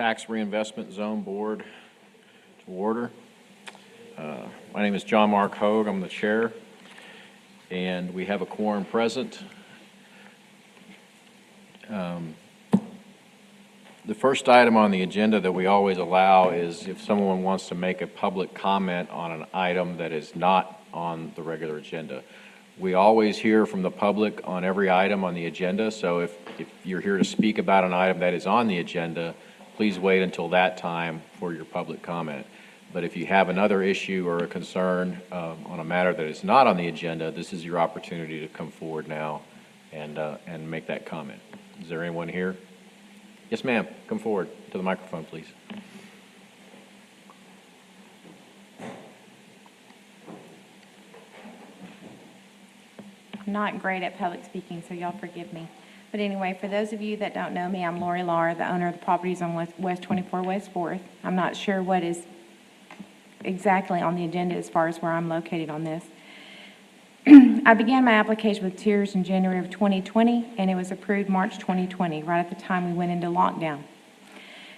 Tax Reinvestment Zone Board to order. My name is John Mark Hogue. I'm the chair, and we have a quorum present. The first item on the agenda that we always allow is if someone wants to make a public comment on an item that is not on the regular agenda. We always hear from the public on every item on the agenda, so if you're here to speak about an item that is on the agenda, please wait until that time for your public comment. But if you have another issue or a concern on a matter that is not on the agenda, this is your opportunity to come forward now and make that comment. Is there anyone here? Yes, ma'am. Come forward to the microphone, please. I'm not great at public speaking, so y'all forgive me. But anyway, for those of you that don't know me, I'm Lori Lahr, the owner of the properties on West 24 West 4th. I'm not sure what is exactly on the agenda as far as where I'm located on this. I began my application with Tiers in January of 2020, and it was approved March 2020, right at the time we went into lockdown.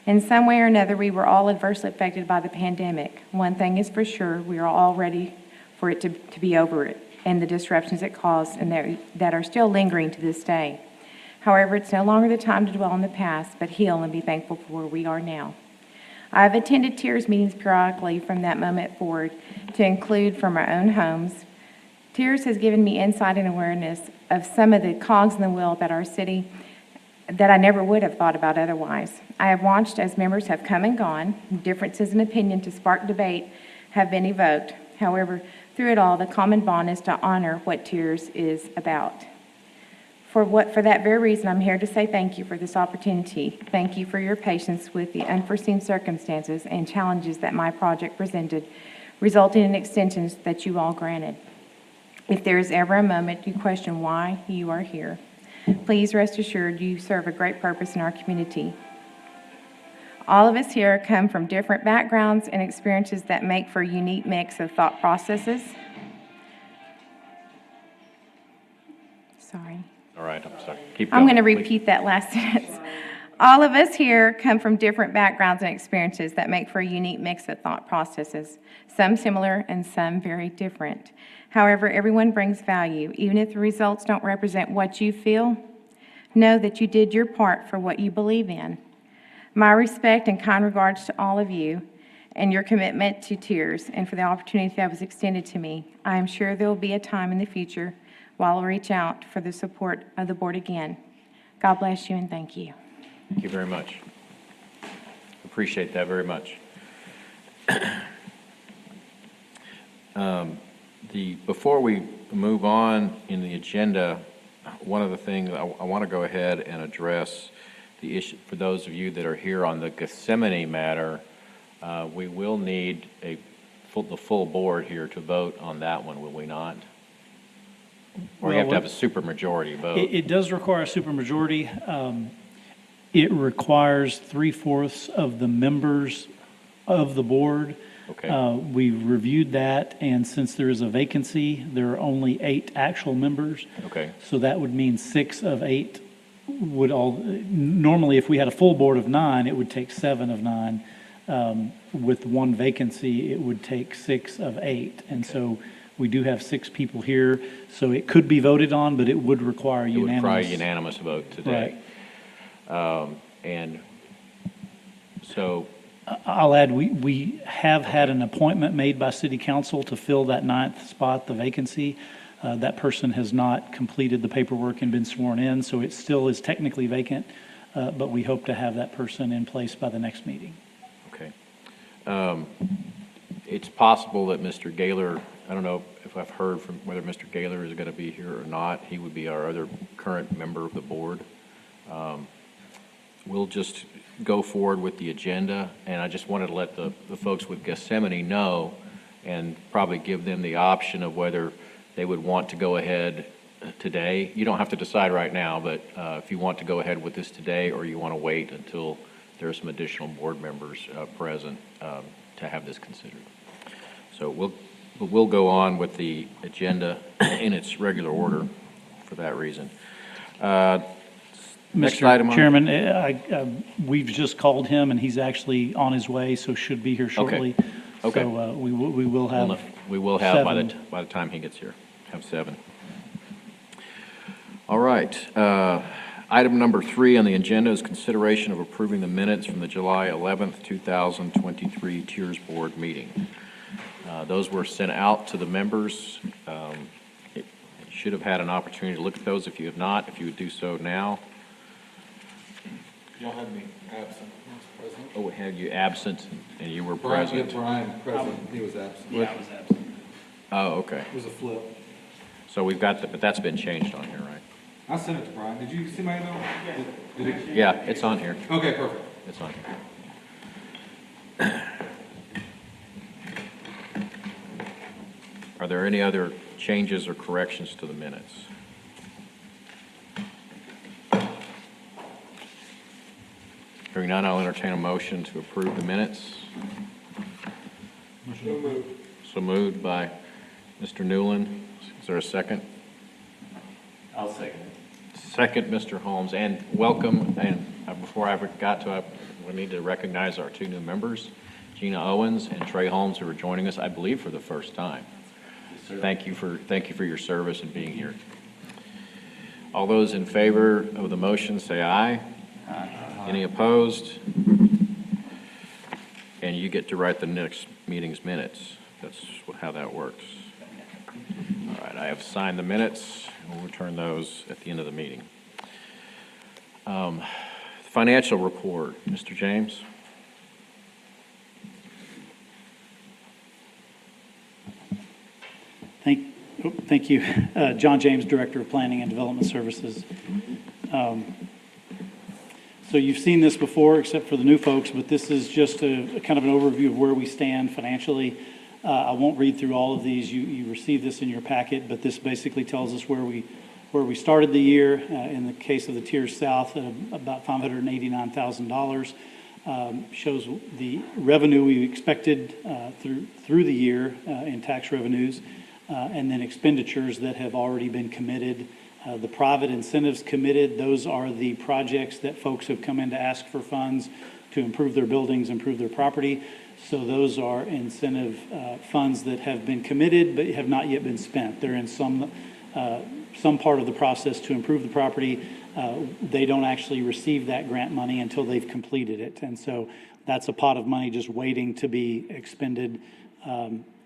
In some way or another, we were all adversely affected by the pandemic. One thing is for sure, we are all ready for it to be over it and the disruptions it caused and that are still lingering to this day. However, it's no longer the time to dwell on the past, but heal and be thankful for where we are now. I have attended Tiers meetings periodically from that moment forward, to include from our own homes. Tiers has given me insight and awareness of some of the cogs in the wheel about our city that I never would have thought about otherwise. I have watched as members have come and gone, differences in opinion to spark debate have been evoked. However, through it all, the common bond is to honor what Tiers is about. For that very reason, I'm here to say thank you for this opportunity. Thank you for your patience with the unforeseen circumstances and challenges that my project presented, resulting in extensions that you all granted. If there is ever a moment you question why you are here, please rest assured you serve a great purpose in our community. All of us here come from different backgrounds and experiences that make for a unique mix of thought processes. Sorry. All right, I'm sorry. Keep going. I'm going to repeat that last sentence. All of us here come from different backgrounds and experiences that make for a unique mix of thought processes, some similar and some very different. However, everyone brings value. Even if the results don't represent what you feel, know that you did your part for what you believe in. My respect and kind regards to all of you and your commitment to Tiers and for the opportunity that was extended to me. I am sure there will be a time in the future while I'll reach out for the support of the board again. God bless you and thank you. Thank you very much. Appreciate that very much. Before we move on in the agenda, one of the things I want to go ahead and address the issue for those of you that are here on the Gethsemane matter. We will need the full board here to vote on that one, will we not? Or you have to have a supermajority vote. It does require a supermajority. It requires 3/4 of the members of the board. Okay. We reviewed that, and since there is a vacancy, there are only 8 actual members. Okay. So that would mean 6 of 8 would all, normally if we had a full board of 9, it would take 7 of 9. With one vacancy, it would take 6 of 8. And so we do have 6 people here, so it could be voted on, but it would require unanimous. It would require a unanimous vote today. Right. And so I'll add, we have had an appointment made by City Council to fill that 9th spot, the vacancy. That person has not completed the paperwork and been sworn in, so it still is technically vacant, but we hope to have that person in place by the next meeting. Okay. It's possible that Mr. Gaylor, I don't know if I've heard from whether Mr. Gaylor is going to be here or not. He would be our other current member of the board. We'll just go forward with the agenda, and I just wanted to let the folks with Gethsemane know and probably give them the option of whether they would want to go ahead today. You don't have to decide right now, but if you want to go ahead with this today or you want to wait until there are some additional board members present to have this considered. So we'll go on with the agenda in its regular order for that reason. Next Mr. item on- Chairman, we've just called him, and he's actually on his way, so should be here shortly. Okay. So we will have We will have by seven. the time he gets here, have 7. All right. Item number 3 on the agenda is consideration of approving the minutes from the July 11th, 2023 Tiers Board meeting. Those were sent out to the members. You should have had an opportunity to look at those. If you have not, if you would do so now. Y'all had me absent, Mr. President. Oh, we had you absent and you were Brian, present. yeah, Brian, present, he was absent. Yeah, I was absent. Oh, okay. It was a flip. So we've got, but that's been changed on here, right? I sent it to Brian. Did you see my email? Did it? Yeah, it's on here. Okay, perfect. It's on here. Are there any other changes or corrections to the minutes? Hearing none, I'll entertain a motion to approve the minutes. So moved. So moved by Mr. Newland. Is there a second? I'll second it. Second, Mr. Holmes, and welcome, and before I got to it, we need to recognize our 2 new members, Gina Owens and Trey Holmes, who are joining us, I believe, for the first time. Thank you for your service and being here. All those in favor of the motion, say aye. Aye. Any opposed? And you get to write the next meeting's minutes. That's how that works. All right, I have signed the minutes, and we'll return those at the end of the meeting. Financial report, Mr. James. Thank you. John James, Director of Planning and Development Services. So you've seen this before, except for the new folks, but this is just a kind of an overview of where we stand financially. I won't read through all of these. You received this in your packet, but this basically tells us where we started the year. In the case of the Tiers South, at about $589,000. Shows the revenue we expected through the year in tax revenues, and then expenditures that have already been committed. The private incentives committed, those are the projects that folks have come in to ask for funds to improve their buildings, improve their property. So those are incentive funds that have been committed but have not yet been spent. They're in some part of the process to improve the property. They don't actually receive that grant money until they've completed it. And so that's a pot of money just waiting to be expended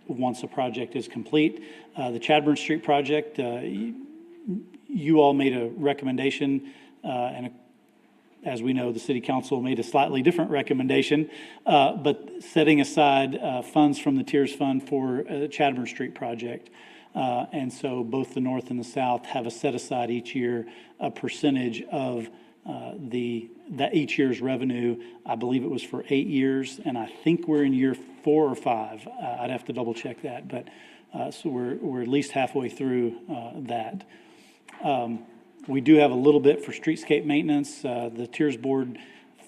once a project is complete. The Chadburn Street project, you all made a recommendation, and as we know, the City Council made a slightly different recommendation, but setting aside funds from the Tiers Fund for the Chadburn Street project. And so both the North and the South have a set aside each year a percentage of that each year's revenue. I believe it was for 8 years, and I think we're in year 4 or 5. I'd have to double check that, but so we're at least halfway through that. We do have a little bit for streetscape maintenance. The Tiers Board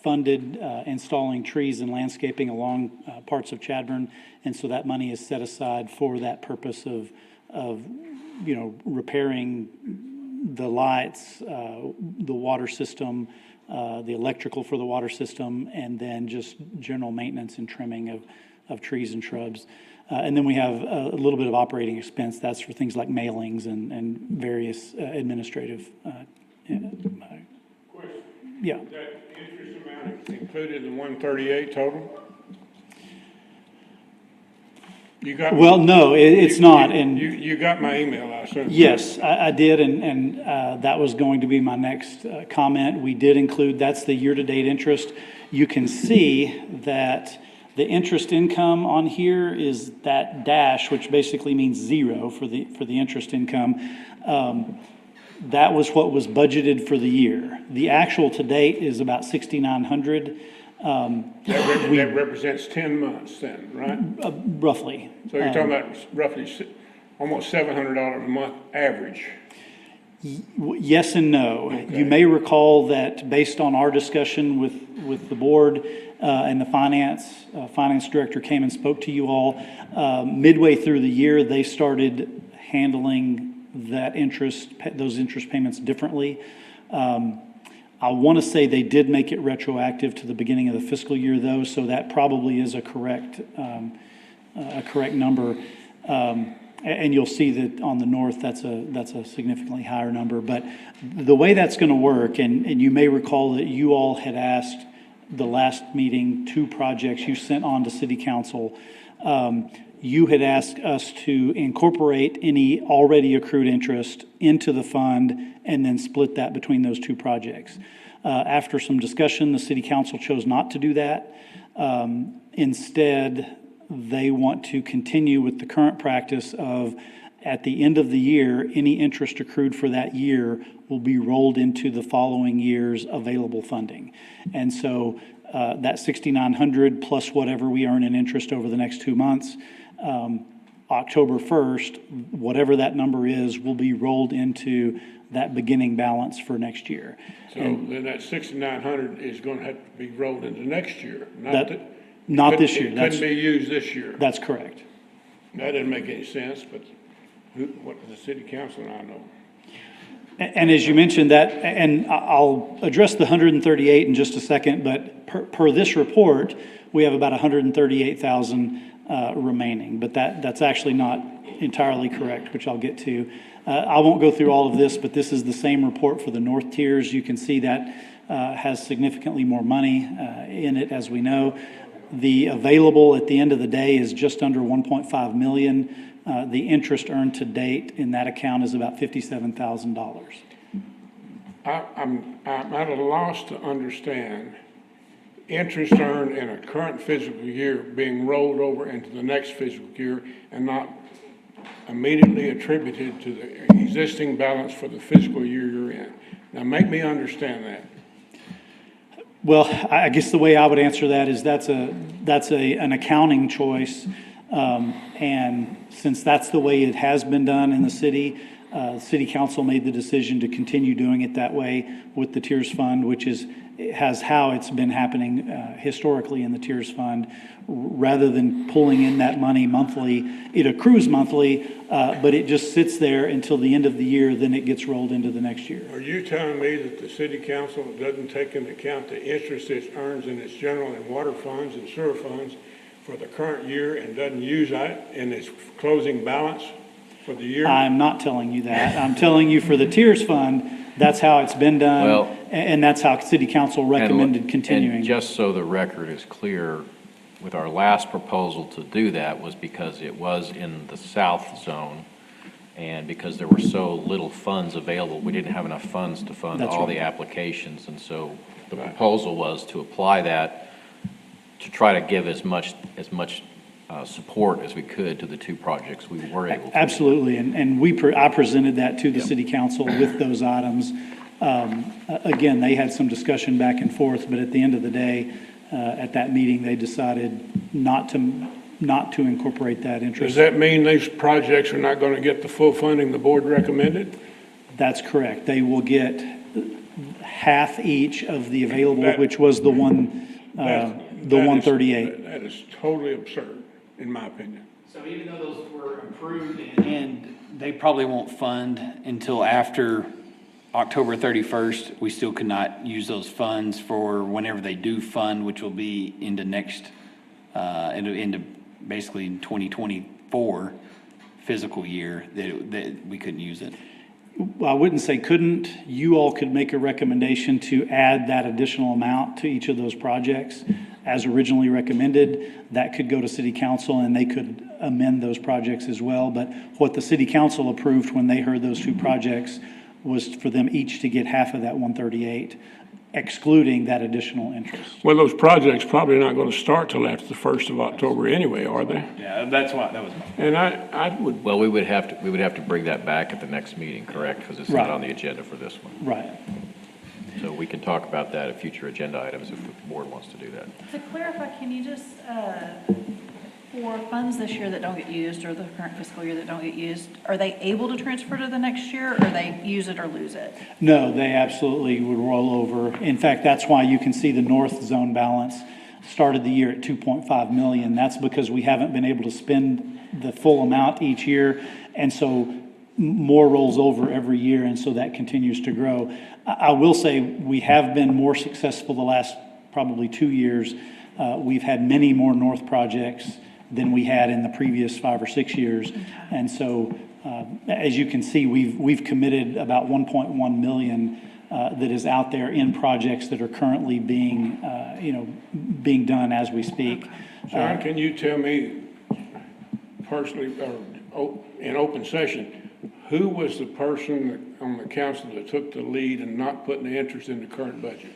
funded installing trees and landscaping along parts of Chadburn, and so that money is set aside for that purpose of repairing the lights, the water system, the electrical for the water system, and then just general maintenance and trimming of trees and shrubs. And then we have a little bit of operating expense. That's for things like mailings and various administrative. Question. Yeah. That interest amount is included in 138 total? You got? Well, no, it's not. And You got my email, I assume? yes, I did, and that was going to be my next comment. We did include, that's the year-to-date interest. You can see that the interest income on here is that dash, which basically means 0 for the interest income. That was what was budgeted for the year. The actual to date is about 6,900. That represents 10 months then, right? Roughly. So you're talking about roughly almost $700 a month average. Yes and no. Okay. You may recall that based on our discussion with the board and the finance director came and spoke to you all, midway through the year, they started handling those interest payments differently. I want to say they did make it retroactive to the beginning of the fiscal year, though, so that probably is a correct number. And you'll see that on the north, that's a significantly higher number. But the way that's going to work, and you may recall that you all had asked the last meeting, 2 projects you sent on to city council. You had asked us to incorporate any already accrued interest into the fund and then split that between those 2 projects. After some discussion, the city council chose not to do that. Instead, they want to continue with the current practice of, at the end of the year, any interest accrued for that year will be rolled into the following year's available funding. And so that 6,900 plus whatever we earn in interest over the next 2 months, October 1st, whatever that number is, will be rolled into that beginning balance for next year. So then that 6,900 is gonna have to be rolled into next year, Not this year. It couldn't be used this year. That's correct. That doesn't make any sense, but what does the city council and I know? And as you mentioned that, and I'll address the 138 in just a second, but per this report, we have about 138,000 remaining, but that's actually not entirely correct, which I'll get to. I won't go through all of this, but this is the same report for the north tiers. You can see that has significantly more money in it, as we know. The available at the end of the day is just under 1.5 million. The interest earned to date in that account is about $57,000. I'm at a loss to understand interest earned in a current fiscal year being rolled over into the next fiscal year and not immediately attributed to the existing balance for the fiscal year you're in. Now, make me understand that. Well, I guess the way I would answer that is that's an accounting choice. And since that's the way it has been done in the city council made the decision to continue doing it that way with the Tiers Fund, which has how it's been happening historically in the Tiers Fund. Rather than pulling in that money monthly, it accrues monthly, but it just sits there until the end of the year, then it gets rolled into the next year. Are you telling me that the city council doesn't take into account the interest it earns in its general and water funds and sewer funds for the current year and doesn't use that in its closing balance for the year? I'm not telling you that. I'm telling you for the Tiers Fund, that's how it's been done, Well, and that's how city council recommended continuing. And just so the record is clear, with our last proposal to do that was because it was in the south zone, and because there were so little funds available, we didn't have enough funds to fund That's all right. the applications, and so the proposal was to apply that to try to give as much support as we could to the 2 projects we were able to. Absolutely, and I presented that to the city council with those items. Again, they had some discussion back and forth, but at the end of the day, at that meeting, they decided not to incorporate that Does interest. that mean these projects are not going to get the full funding the board recommended? That's correct. They will get half each of the available, That- which was the 138. That is totally absurd, in my opinion. So even though those were approved and they probably won't fund until after October 31st, we still could not use those funds for whenever they do fund, which will be into next, into basically 2024 fiscal year, that we couldn't use it. I wouldn't say couldn't. You all could make a recommendation to add that additional amount to each of those projects as originally recommended. That could go to city council and they could amend those projects as well. But what the city council approved when they heard those 2 projects was for them each to get half of that 138, excluding that additional interest. Well, those projects probably not going to start till after the 1st of October anyway, are they? Yeah, that's why, that was my. And I would, Well, we would have to bring that back at the next meeting, correct? Because it's not Right. on the agenda for this one. Right. So we can talk about that at future agenda items if the board wants to do that. To clarify, can you just, for funds this year that don't get used, or the current fiscal year that don't get used, are they able to transfer to the next year, or they use it or lose it? No, they absolutely would roll over. In fact, that's why you can see the north zone balance started the year at 2.5 million. That's because we haven't been able to spend the full amount each year. And so more rolls over every year, and so that continues to grow. I will say, we have been more successful the last probably 2 years. We've had many more north projects than we had in the previous 5 or 6 years. And so, as you can see, we've committed about 1.1 million that is out there in projects that are currently being done as we speak. John, can you tell me personally, or in open session, who was the person on the council that took the lead in not putting the interest in the current budget?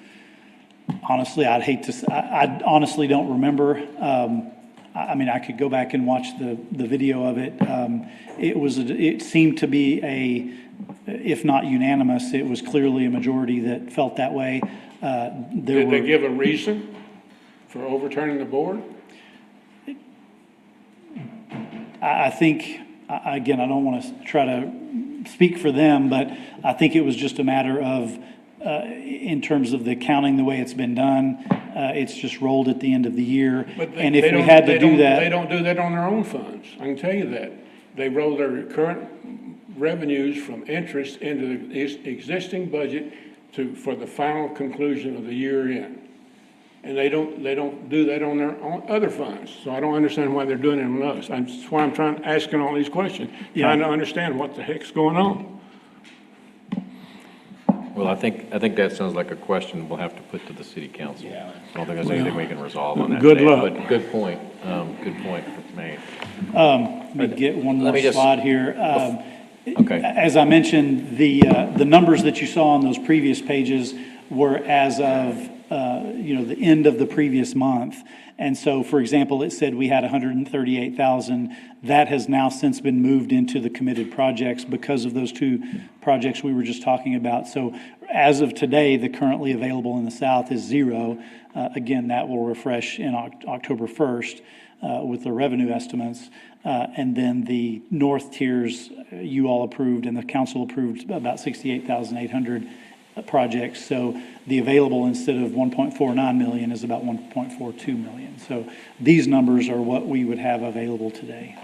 Honestly, I'd hate to, I honestly don't remember. I mean, I could go back and watch the video of it. It seemed to be if not unanimous, it was clearly a majority that felt that way. Did they give a reason for overturning the board? I think, again, I don't want to try to speak for them, but I think it was just a matter of, in terms of the accounting, the way it's been done, it's just rolled at the end of the year. And if we had to do that. They don't do that on their own funds. I can tell you that. They roll their current revenues from interest into the existing budget for the final conclusion of the year end. And they don't do that on their own other funds. So I don't understand why they're doing it on us. That's why I'm asking all these questions, trying to understand what the heck's going on. Well, I think that sounds like a question we'll have to put to the city council. I don't think there's anything we can resolve on that Good today, luck. but good point made. Let me get one more slide here. Okay. As I mentioned, the numbers that you saw on those previous pages were as of, the end of the previous month. And so, for example, it said we had 138,000. That has now since been moved into the committed projects because of those 2 projects we were just talking about. So as of today, the currently available in the south is 0. Again, that will refresh in October 1st with the revenue estimates. And then the north tiers, you all approved and the council approved about 68,800 projects. So the available, instead of 1.49 million, is about 1.42 million. So these numbers are what we would have available today.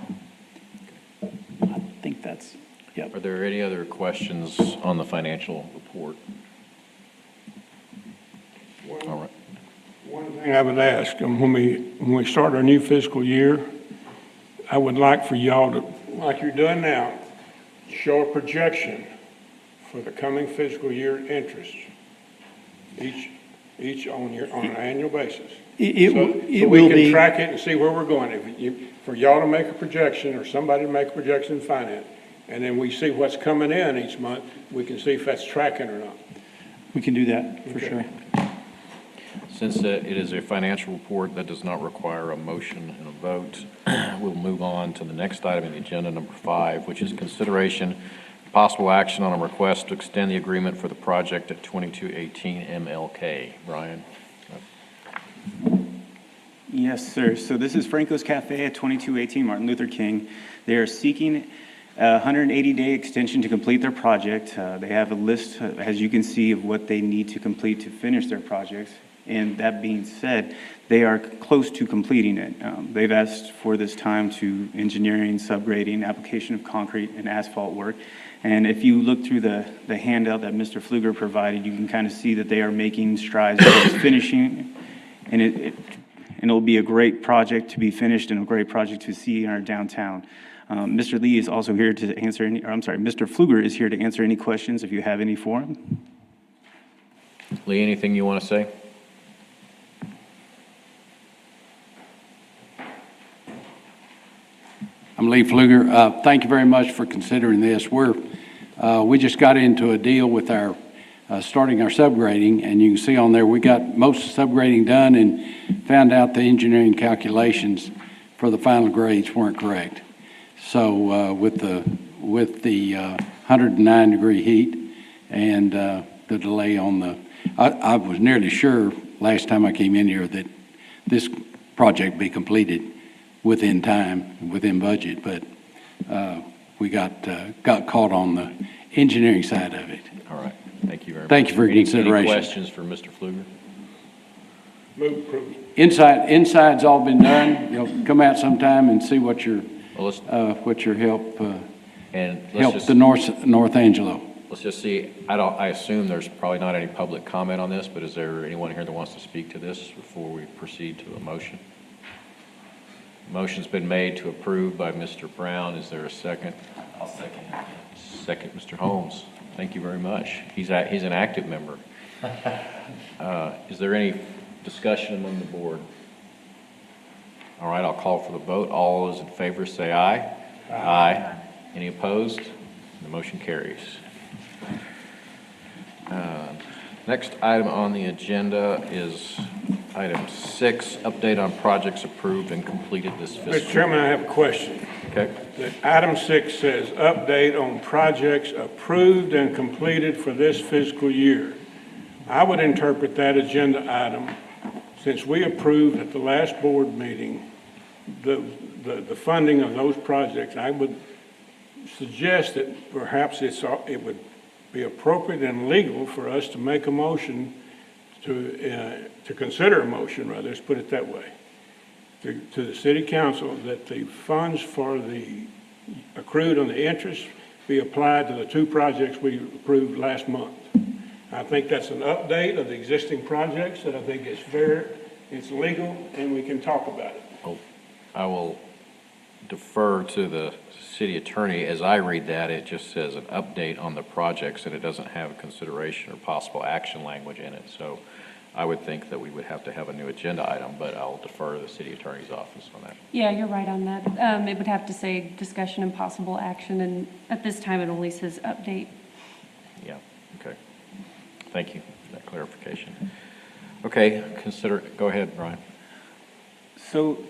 I think that's, yep. Are there any other questions on the financial report? All right. One thing I would ask, when we start our new fiscal year, I would like for y'all to, like you're doing now, show a projection for the coming fiscal year interest, each on an annual basis. So we can track it and see where we're going. For y'all to make a projection, or somebody to make a projection in finance, and then we see what's coming in each month, we can see if that's tracking or not. We can do that, for sure. Since it is a financial report that does not require a motion and a vote, we'll move on to the next item on the agenda, number 5, which is consideration, possible action on a request to extend the agreement for the project at 2218 MLK. Brian? Yes, sir. So this is Franco's Cafe at 2218 Martin Luther King. They are seeking a 180-day extension to complete their project. They have a list, as you can see, of what they need to complete to finish their projects. And that being said, they are close to completing it. They've asked for this time to engineering, subgrading, application of concrete and asphalt work. And if you look through the handout that Mr. Pfluger provided, you can kind of see that they are making strides towards finishing. And it'll be a great project to be finished and a great project to see in our downtown. Mr. Lee is also here to answer Mr. Pfluger is here to answer any questions if you have any for him. Lee, anything you want to say? I'm Lee Pfluger. Thank you very much for considering this. We just got into a deal with our starting our subgrading, and you can see on there we got most subgrading done and found out the engineering calculations for the final grades weren't correct. So with the 109-degree heat and the delay on the, I was nearly sure last time I came in here that this project be completed within time, within budget, but we got caught on the engineering side of it. All right. Thank you very much. Thank you for your consideration. Any questions for Mr. Pfluger? Move approved. Inside's all been done. You'll come out sometime and see what your Well, let's help And let's help just, the North Angelo. let's just see, I assume there's probably not any public comment on this, but is there anyone here that wants to speak to this before we proceed to a motion? Motion's been made to approve by Mr. Brown. Is there a second? I'll second it. Second, Mr. Holmes. Thank you very much. He's an active member. Is there any discussion among the board? All right, I'll call for the vote. All those in favor say aye. Aye. Any opposed? The motion carries. Next item on the agenda is item 6, update on projects approved and completed this fiscal year. Mr. Chairman, I have a question. Okay. Item 6 says, update on projects approved and completed for this fiscal year. I would interpret that agenda item, since we approved at the last board meeting the funding of those projects, I would suggest that perhaps it would be appropriate and legal for us to make a motion to consider a motion, rather, let's put it that way, to the city council, that the funds for the accrued on the interest be applied to the 2 projects we approved last month. I think that's an update of the existing projects that I think is fair, it's legal, and we can talk about it. Oh, I will defer to the city attorney. As I read that, it just says an update on the projects, and it doesn't have consideration or possible action language in it. So I would think that we would have to have a new agenda item, but I'll defer to the city attorney's office on that. Yeah, you're right on that. It would have to say discussion and possible action, and at this time, it only says update. Yeah, okay. Thank you for that clarification. Okay, go ahead, Brian. So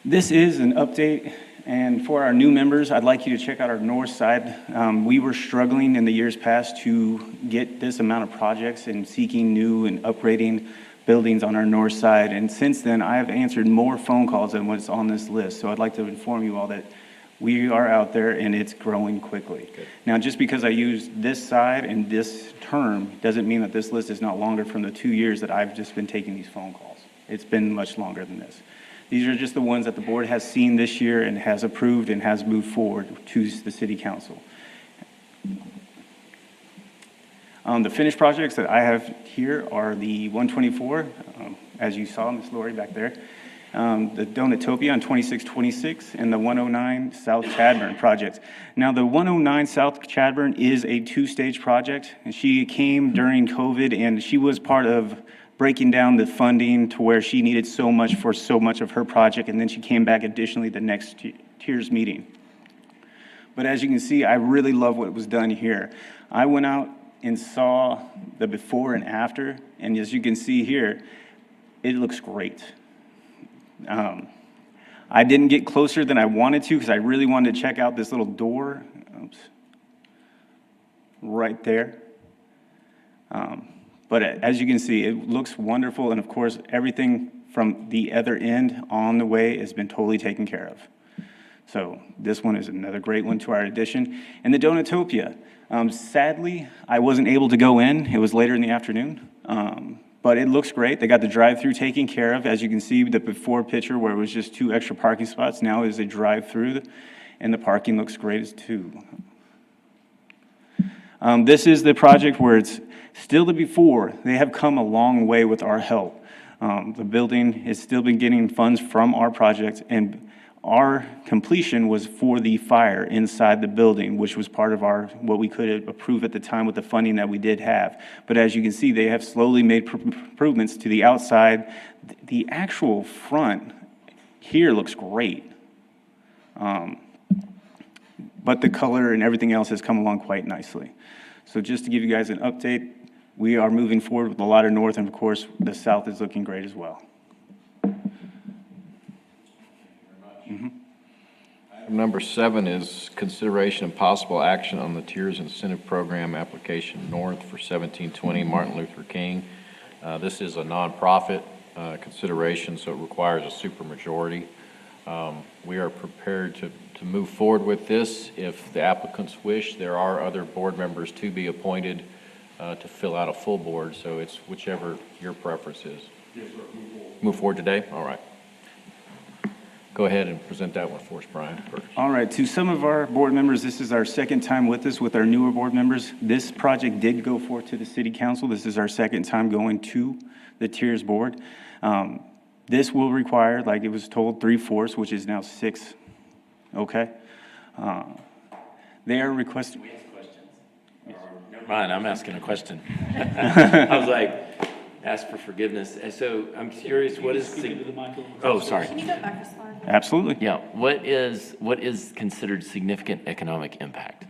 this is an update, and for our new members, I'd like you to check out our north side. We were struggling in the years past to get this amount of projects and seeking new and upgrading buildings on our north side, and since then, I have answered more phone calls than what's on this list, so I'd like to inform you all that we are out there and it's growing quickly. Good. Now, just because I use this side and this term doesn't mean that this list is not longer from the 2 years that I've just been taking these phone calls. It's been much longer than this. These are just the ones that the board has seen this year and has approved and has moved forward to the city council. The finished projects that I have here are the 124, as you saw, Ms. Lori back there, the Donatopia on 2626, and the 109 South Chadburn projects. Now, the 109 South Chadburn is a 2-stage project, and she came during COVID, and she was part of breaking down the funding to where she needed so much for so much of her project, and then she came back additionally the next tiers meeting. But as you can see, I really love what was done here. I went out and saw the before and after, and as you can see here, it looks great. I didn't get closer than I wanted to because I really wanted to check out this little door. Oops. Right there. But as you can see, it looks wonderful, and of course, everything from the other end on the way has been totally taken care of. So this one is another great one to our addition. And the Donatopia. Sadly, I wasn't able to go in. It was later in the afternoon. But it looks great. They got the drive-through taken care of. As you can see, the before picture where it was just 2 extra parking spots now is a drive-through, and the parking looks great as too. This is the project where it's still the before. They have come a long way with our help. The building has still been getting funds from our project, and our completion was for the fire inside the building, which was part of what we could approve at the time with the funding that we did have. But as you can see, they have slowly made improvements to the outside. The actual front here looks great. But the color and everything else has come along quite nicely. So just to give you guys an update, we are moving forward with a lot of north, and of course, the south is looking great as well. Item number 7 is consideration and possible action on the Tiers Incentive Program application north for 1720 Martin Luther King. This is a nonprofit consideration, so it requires a supermajority. We are prepared to move forward with this if the applicants wish. There are other board members to be appointed to fill out a full board, so it's whichever your preference is. Yes, sir. Move forward today? All right. Go ahead and present that one for us, Brian, first. All right, to some of our board members, this is our second time with us, with our newer board members. This project did go forth to the city council. This is our second time going to the Tiers Board. This will require, like it was told, 3/4, which is now 6, okay? They are requesting. Never mind, I'm asking a question. I was like, ask for forgiveness. And so I'm curious, what is, oh, sorry. Can you go back a slide? Absolutely. Yeah, what is considered significant economic impact?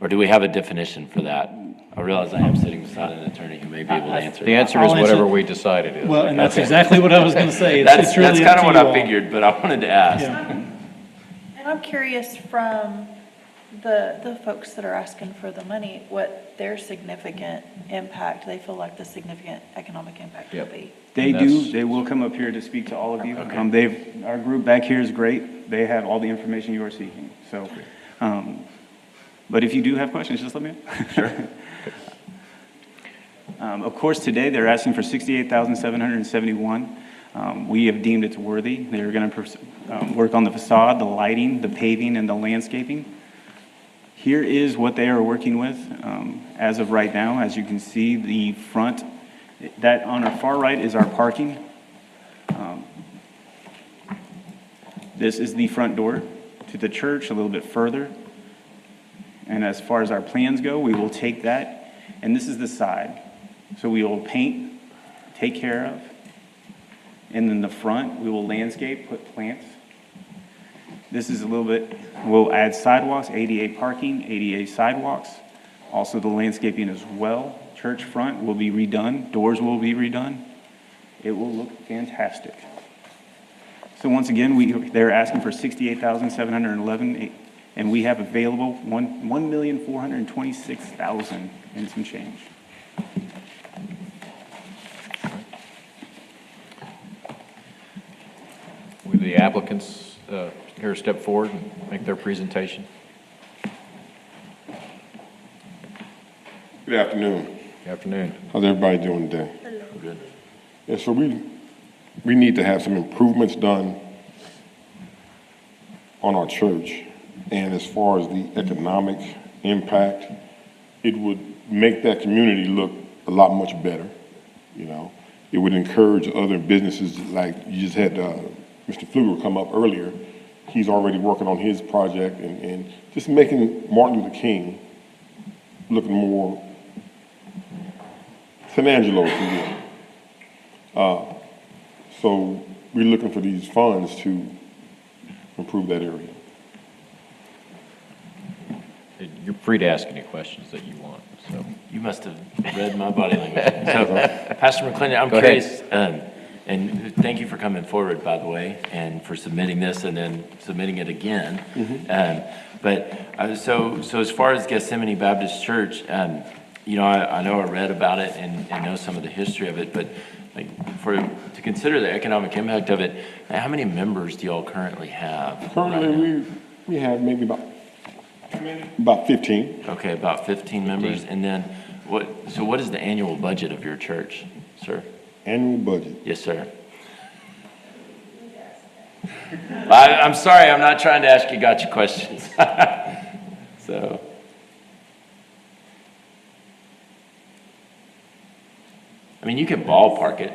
Or do we have a definition for that? I realize I am sitting beside an attorney who may be able to answer The that. answer is I'll answer- whatever we decide it is. Well, and that's exactly what I was going to say. That's really kind up of to what you I all. figured, but I wanted to ask. Yeah. And I'm curious from the folks that are asking for the money, what their significant impact, they feel like the significant economic impact will Yep. be. They That's- do, they will come up here to speak to all of you. Our group back here is great. They have all the information you are seeking, so. But if you do have questions, just let me know. Sure. Of course, today, they're asking for $68,771. We have deemed it's worthy. They're gonna work on the facade, the lighting, the paving, and the landscaping. Here is what they are working with as of right now. As you can see, the front, that on our far right is our parking. This is the front door to the church, a little bit further. And as far as our plans go, we will take that, and this is the side. So we will paint, take care of, and then the front, we will landscape, put plants. This is a little bit, we'll add sidewalks, ADA parking, ADA sidewalks, also the landscaping as well. Church front will be redone, doors will be redone. It will look fantastic. So once again, they're asking for $68,711, and we have available $1,426,000 and some change. Will the applicants here step forward and make their presentation? Good afternoon. Good afternoon. How's everybody doing today? Good. Yeah, so we need to have some improvements done on our church. And as far as the economic impact, it would make that community look a lot much better, you know. It would encourage other businesses, like you just had Mr. Pfluger come up earlier. He's already working on his project and just making Martin Luther King looking more San Angelo, if you will. So we're looking for these funds to improve that area. You're free to ask any questions that you want, so. You must have read my body language. So, Pastor McClendon, I'm Go ahead. curious, and thank you for coming forward, by the way, and for submitting this and then submitting it again. So as far as Gethsemane Baptist Church, you know, I know I read about it and know some of the history of it, but like to consider the economic impact of it, how many members do y'all currently have? Currently, we have maybe about 15. Okay, about 15 members. And then what is the annual budget of your church, sir? Annual budget. Yes, sir. I'm sorry, I'm not trying to ask you gotcha questions. So. I mean, you can ballpark it.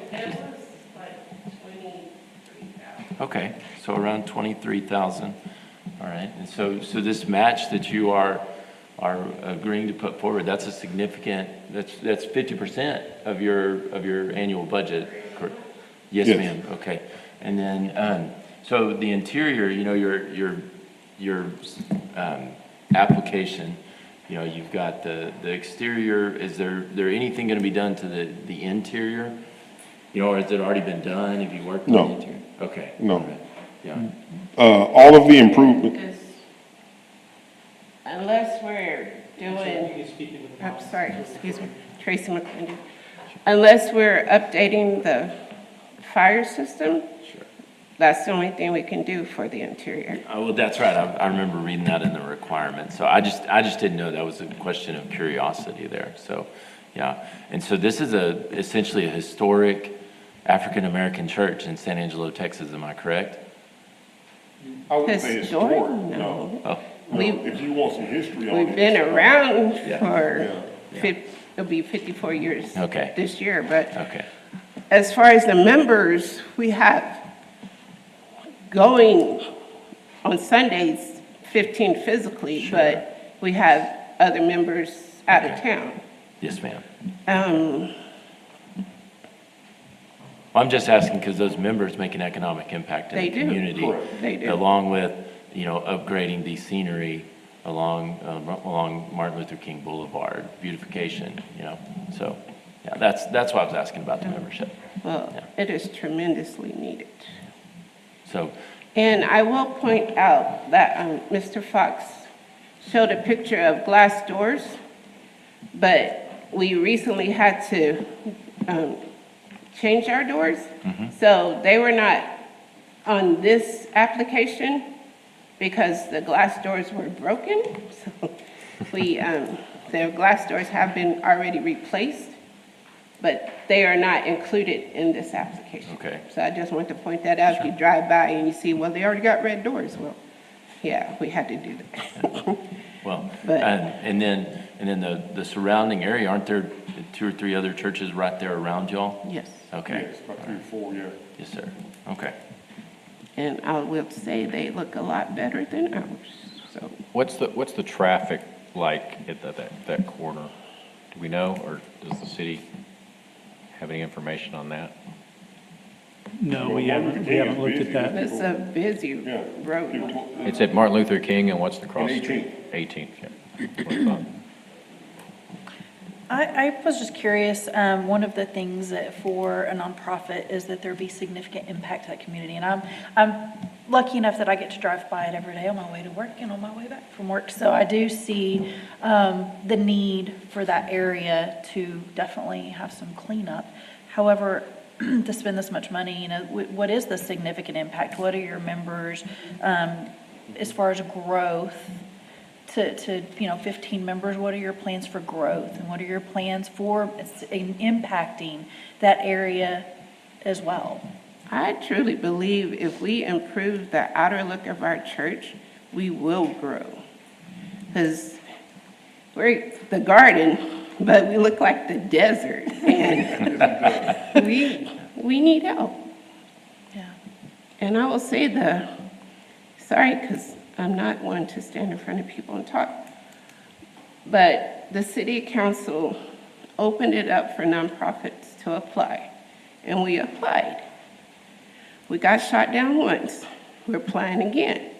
Okay, so around 23,000. All right, and so this match that you are agreeing to put forward, that's a significant, that's 50% of your annual budget, correct? Yes, Yes. ma'am. Okay, and then so the interior, you know, your application, you know, you've got the exterior. Is there anything going to be done to the interior? You know, or has it already been done? Have you worked on No. the interior? Okay. No. All right. Yeah. All of the improvement, Unless we're doing, I'm sorry, excuse me, Tracy McClendon. Unless we're updating the fire system, that's the only thing we can do for the interior. Oh, well, that's right. I remember reading that in the requirement. So I just didn't know. That was a question of curiosity there. So, yeah. And so this is essentially a historic African-American church in San Angelo, Texas. Am I correct? I wouldn't say Historic? historic, No. no. Oh, No, We- if you want some history on it. We've been around for, Yeah. it'll be 54 years Okay. this year, but okay. as far as the members, we have going on Sundays, 15 physically, but we have other members out of town. Yes, ma'am. Um, I'm just asking because those members make an economic impact in They the do. community. Correct. They do. Along with, upgrading the scenery along Martin Luther King Boulevard, beautification, So, yeah, that's why I was asking about the membership. Well, it is tremendously needed. So, And I will point out that Mr. Fox showed a picture of glass doors, but we recently had to change our doors. So they were not on this application because the glass doors were broken. So the glass doors have been already replaced, but they are not included in this application. Okay. So I just want to point that out. If you drive by and you see, well, they already got red doors. Well, yeah, we had to do that. well, But- and then the surrounding area, aren't there 2 or 3 other churches right there around y'all? Yes. Okay. Yes, about 3 or 4, yeah. Yes, sir. Okay. And I will say they look a lot better than ours, so. What's the traffic like at that corner? Do we know, or does the city have any information on that? No, we haven't looked at that. It's a busy Yeah. road. It's at Martin Luther King, and what's the cross? And 18th. 18th, yeah. What about- I was just curious, one of the things that for a nonprofit is that there be significant impact to that community. And I'm lucky enough that I get to drive by it every day on my way to work and on my way back from work. So I do see the need for that area to definitely have some cleanup. However, to spend this much money, what is the significant impact? What are your members, as far as growth? To 15 members, what are your plans for growth? And what are your plans for impacting that area as well? I truly believe if we improve the outer look of our church, we will grow. Because we're the garden, but we look like the desert. And we need help. Yeah. And I will say sorry, because I'm not one to stand in front of people and talk, but the city council opened it up for nonprofits to apply, and we applied. We got shot down once. We're applying again.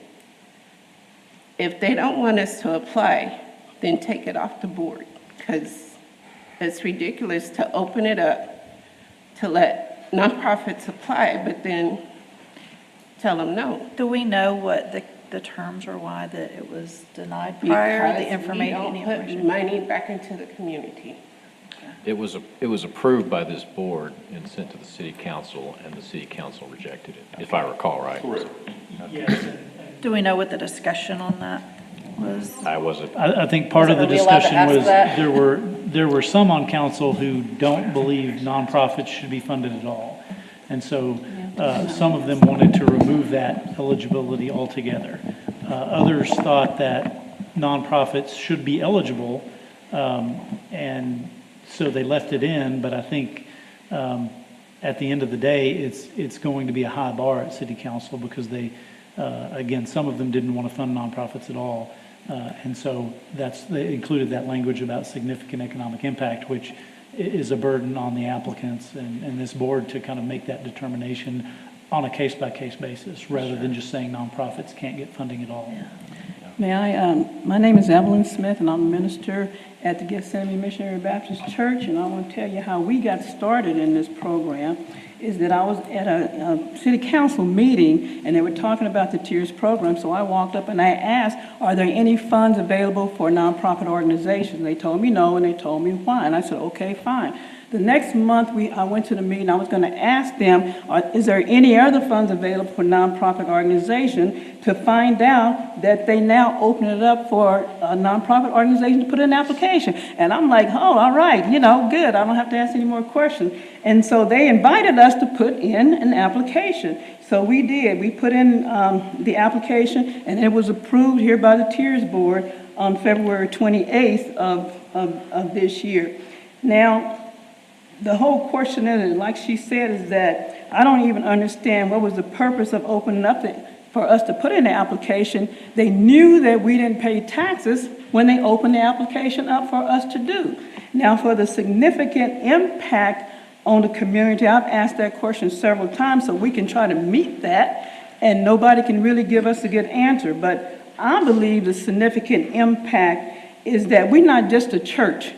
If they don't want us to apply, then take it off the board, because it's ridiculous to open it up to let nonprofits apply, but then tell them no. Do we know what the terms or why that it was denied prior, the information? We don't put money back into the community. It was approved by this board and sent to the city council, and the city council rejected it, if I recall right. Correct. Do we know what the discussion on that was? I wasn't, I think part of the Are we allowed to discussion ask was, that? there were some on council who don't believe nonprofits should be funded at all. And so, some of them wanted to remove that eligibility altogether. Others thought that nonprofits should be eligible, and so they left it in, but I think, at the end of the day, it's going to be a high bar at city council because they, again, some of them didn't want to fund nonprofits at all. And so they included that language about significant economic impact, which is a burden on the applicants and this board to kind of make that determination on a case-by-case basis, rather than just saying nonprofits can't get funding at all. May I, my name is Evelyn Smith, and I'm a minister at the Gethsemane Missionary Baptist Church, and I want to tell you how we got started in this program is that I was at a city council meeting, and they were talking about the Tiers program, so I walked up and I asked, are there any funds available for nonprofit organizations? And they told me no, and they told me why, and I said, okay, fine. The next month, I went to the meeting, I was going to ask them, is there any other funds available for nonprofit organization, to find out that they now open it up for a nonprofit organization to put in an application. And I'm like, oh, all right, good, I don't have to ask any more questions. And so they invited us to put in an application. So we did, we put in the application, and it was approved here by the Tiers Board on February 28th of this year. Now, the whole question is, like she said, is that I don't even understand what was the purpose of opening up for us to put in the application. They knew that we didn't pay taxes when they opened the application up for us to do. Now, for the significant impact on the community, I've asked that question several times so we can try to meet that, and nobody can really give us a good answer. But I believe the significant impact is that we're not just a church.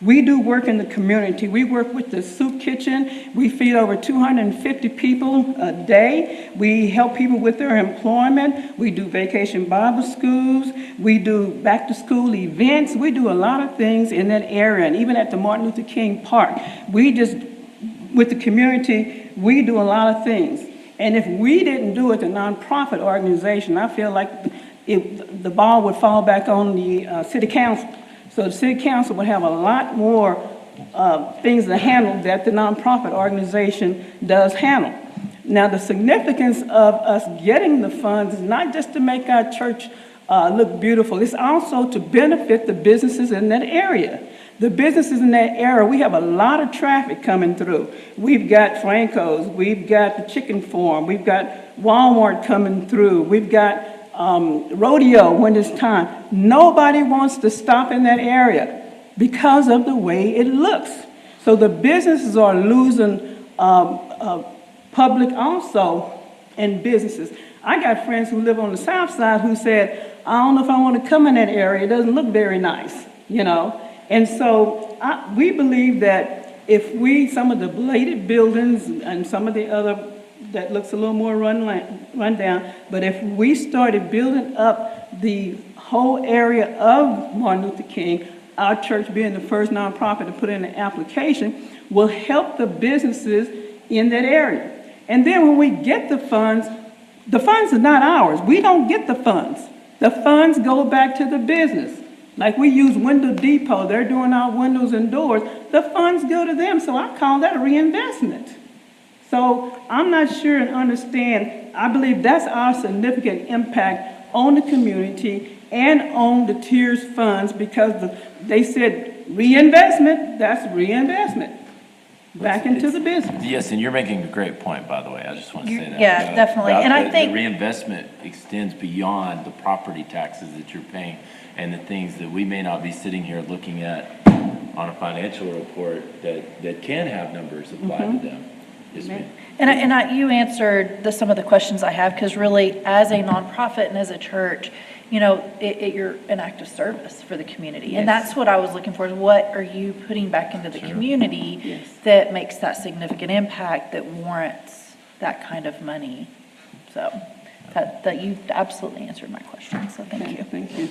We do work in the community. We work with the soup kitchen. We feed over 250 people a day. We help people with their employment. We do vacation Bible schools. We do back-to-school events. We do a lot of things in that area, and even at the Martin Luther King Park. With the community, we do a lot of things. And if we didn't do it, the nonprofit organization, I feel like the ball would fall back on the city council. So the city council would have a lot more things to handle that the nonprofit organization does handle. Now, the significance of us getting the funds is not just to make our church look beautiful. It's also to benefit the businesses in that area. The businesses in that area, we have a lot of traffic coming through. We've got Franco's, we've got the Chicken Farm, we've got Walmart coming through, we've got rodeo when it's time. Nobody wants to stop in that area because of the way it looks. So the businesses are losing public also in businesses. I got friends who live on the south side who said, I don't know if I want to come in that area. It doesn't look very nice, And so we believe that if some of the bladed buildings and some of the other that looks a little more run down. But if we started building up the whole area of Martin Luther King, our church being the first nonprofit to put in an application, will help the businesses in that area. And then when we get the funds are not ours. We don't get the funds. The funds go back to the business. Like we use Window Depot, they're doing our windows and doors. The funds go to them, so I call that a reinvestment. So I'm not sure and understand. I believe that's our significant impact on the community and on the Tiers funds, because they said reinvestment, that's reinvestment back into the business. Yes, and you're making a great point, by the way. I just want to say that. Yeah, definitely. And I think the reinvestment extends beyond the property taxes that you're paying and the things that we may not be sitting here looking at on a financial report that can have numbers applied to them. Yes, ma'am. And you answered some of the questions I have, because really, as a nonprofit and as a church, you're an act of service for the community. Yes. And that's what I was looking for, is what are you putting back into the community that makes that significant impact that warrants that kind of money? So that you absolutely answered my question, so thank you. Thank you.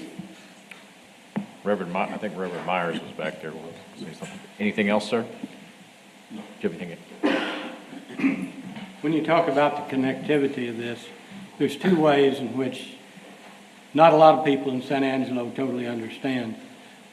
I think Reverend Myers was back there. Will say something. Anything else, sir? Do you have anything? When you talk about the connectivity of this, there's two ways in which not a lot of people in San Angelo totally understand.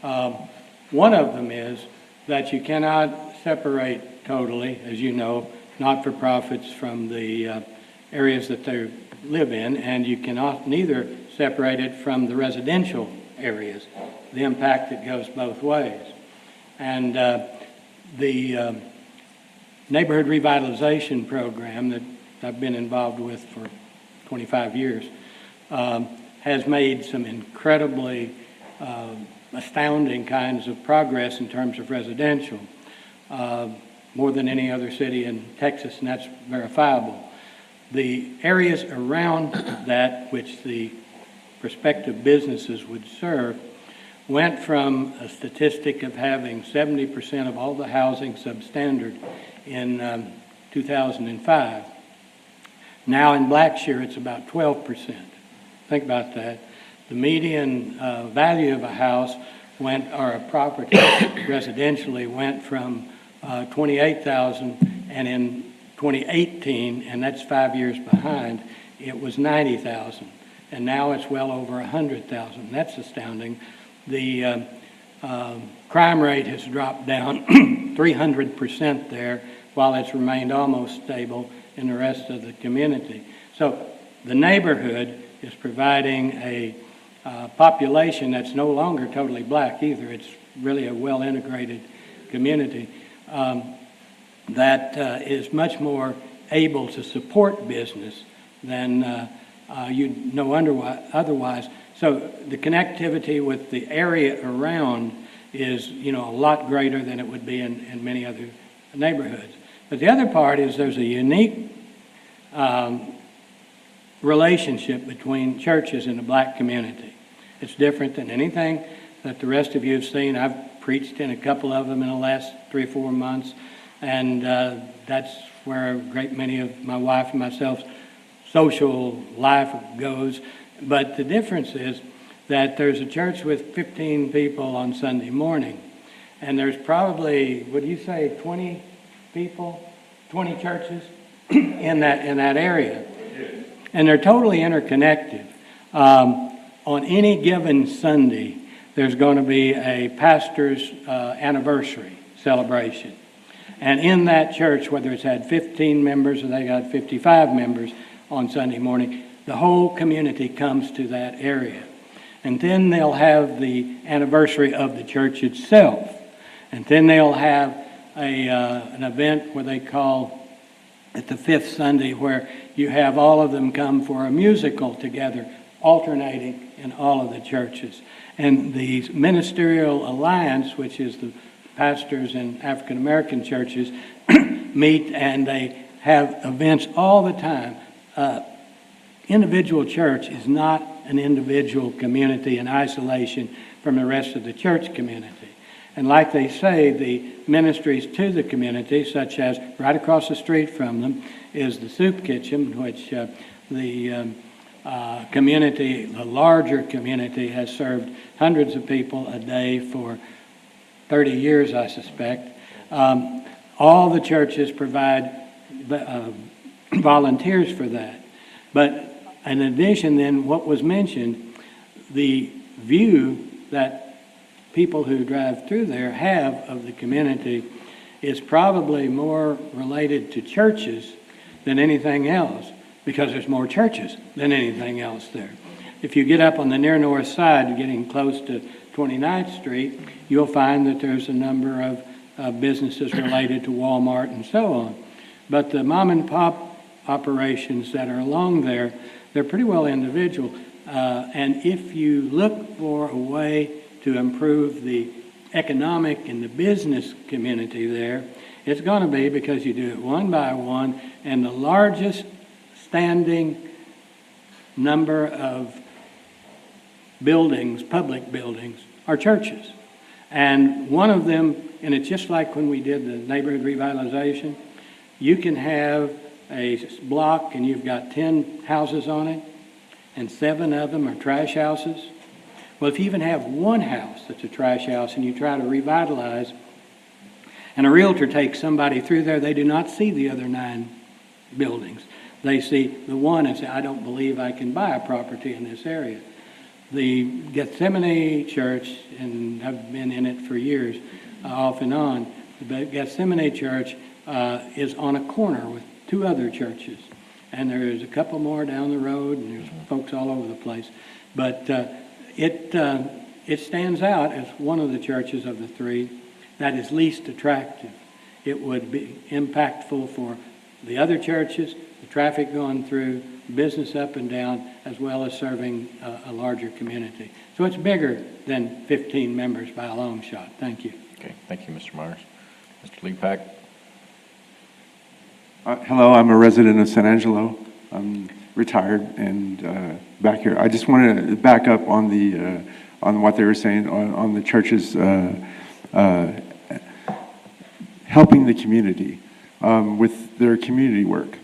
One of them is that you cannot separate totally, as you know, not-for-profits from the areas that they live in, and you cannot neither separate it from the residential areas, the impact that goes both ways. And the neighborhood revitalization program that I've been involved with for 25 years has made some incredibly astounding kinds of progress in terms of residential, more than any other city in Texas, and that's verifiable. The areas around that which the prospective businesses would serve went from a statistic of having 70% of all the housing substandard in 2005. Now in Blackshear, it's about 12%. Think about that. The median value of a house or a property residentially went from 28,000, and in 2018, and that's 5 years behind, it was 90,000, and now it's well over 100,000. That's astounding. The crime rate has dropped down 300% there, while it's remained almost stable in the rest of the community. So the neighborhood is providing a population that's no longer totally black either. It's really a well-integrated community that is much more able to support business than you'd know otherwise. So the connectivity with the area around is, a lot greater than it would be in many other neighborhoods. But the other part is there's a unique relationship between churches in the black community. It's different than anything that the rest of you have seen. I've preached in a couple of them in the last 3 or 4 months, and that's where a great many of my wife and myself's social life goes. But the difference is that there's a church with 15 people on Sunday morning, and there's probably, what do you say, 20 people, 20 churches in that area. And they're totally interconnected. On any given Sunday, there's going to be a pastor's anniversary celebration. And in that church, whether it's had 15 members or they got 55 members on Sunday morning, the whole community comes to that area. And then they'll have the anniversary of the church itself. And then they'll have an event where they call it the fifth Sunday, where you have all of them come for a musical together, alternating in all of the churches. And the Ministerial Alliance, which is the pastors in African American churches, meet and they have events all the time. Individual church is not an individual community in isolation from the rest of the church community. And like they say, the ministries to the community, such as right across the street from them, is the soup kitchen, which the community, the larger community, has served hundreds of people a day for 30 years, I suspect. All the churches provide volunteers for that. But in addition, then, what was mentioned, the view that people who drive through there have of the community is probably more related to churches than anything else, because there's more churches than anything else there. If you get up on the near north side, getting close to 29th Street, you'll find that there's a number of businesses related to Walmart and so on. But the mom and pop operations that are along there, they're pretty well individual. And if you look for a way to improve the economic and the business community there, it's going to be because you do it one by one, and the largest standing number of buildings, public buildings, are churches. And one of them, and it's just like when we did the neighborhood revitalization, you can have a block and you've got 10 houses on it, and 7 of them are trash houses. Well, if you even have one house that's a trash house and you try to revitalize, and a realtor takes somebody through there, they do not see the other 9 buildings. They see the one and say, I don't believe I can buy a property in this area. The Gethsemane Church, and I've been in it for years, off and on, the Gethsemane Church is on a corner with 2 other churches. And there's a couple more down the road, and there's folks all over the place. But it stands out as one of the churches of the 3 that is least attractive. It would be impactful for the other churches, the traffic going through, business up and down, as well as serving a larger community. So it's bigger than 15 members by a long shot. Thank you. Okay, thank you, Mr. Myers. Mr. Leapak? Hello, I'm a resident of San Angelo. I'm retired and back here. I just wanted to back up on the on what they were saying on the churches helping the community with their community work.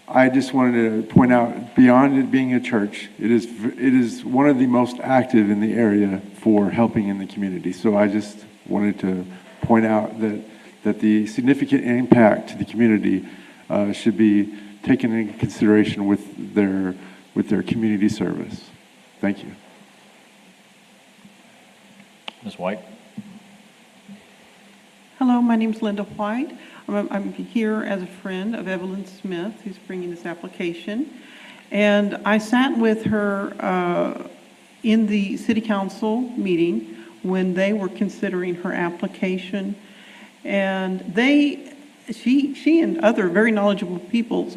I just wanted to point out, beyond it being a church, it is one of the most active in the area for helping in the community. So I just wanted to point out that the significant impact to the community should be taken into consideration with their community service. Thank you. Ms. White? Hello, my name's Linda White. I'm here as a friend of Evelyn Smith, who's bringing this application. And I sat with her in the city council meeting when they were considering her application. And she and other very knowledgeable people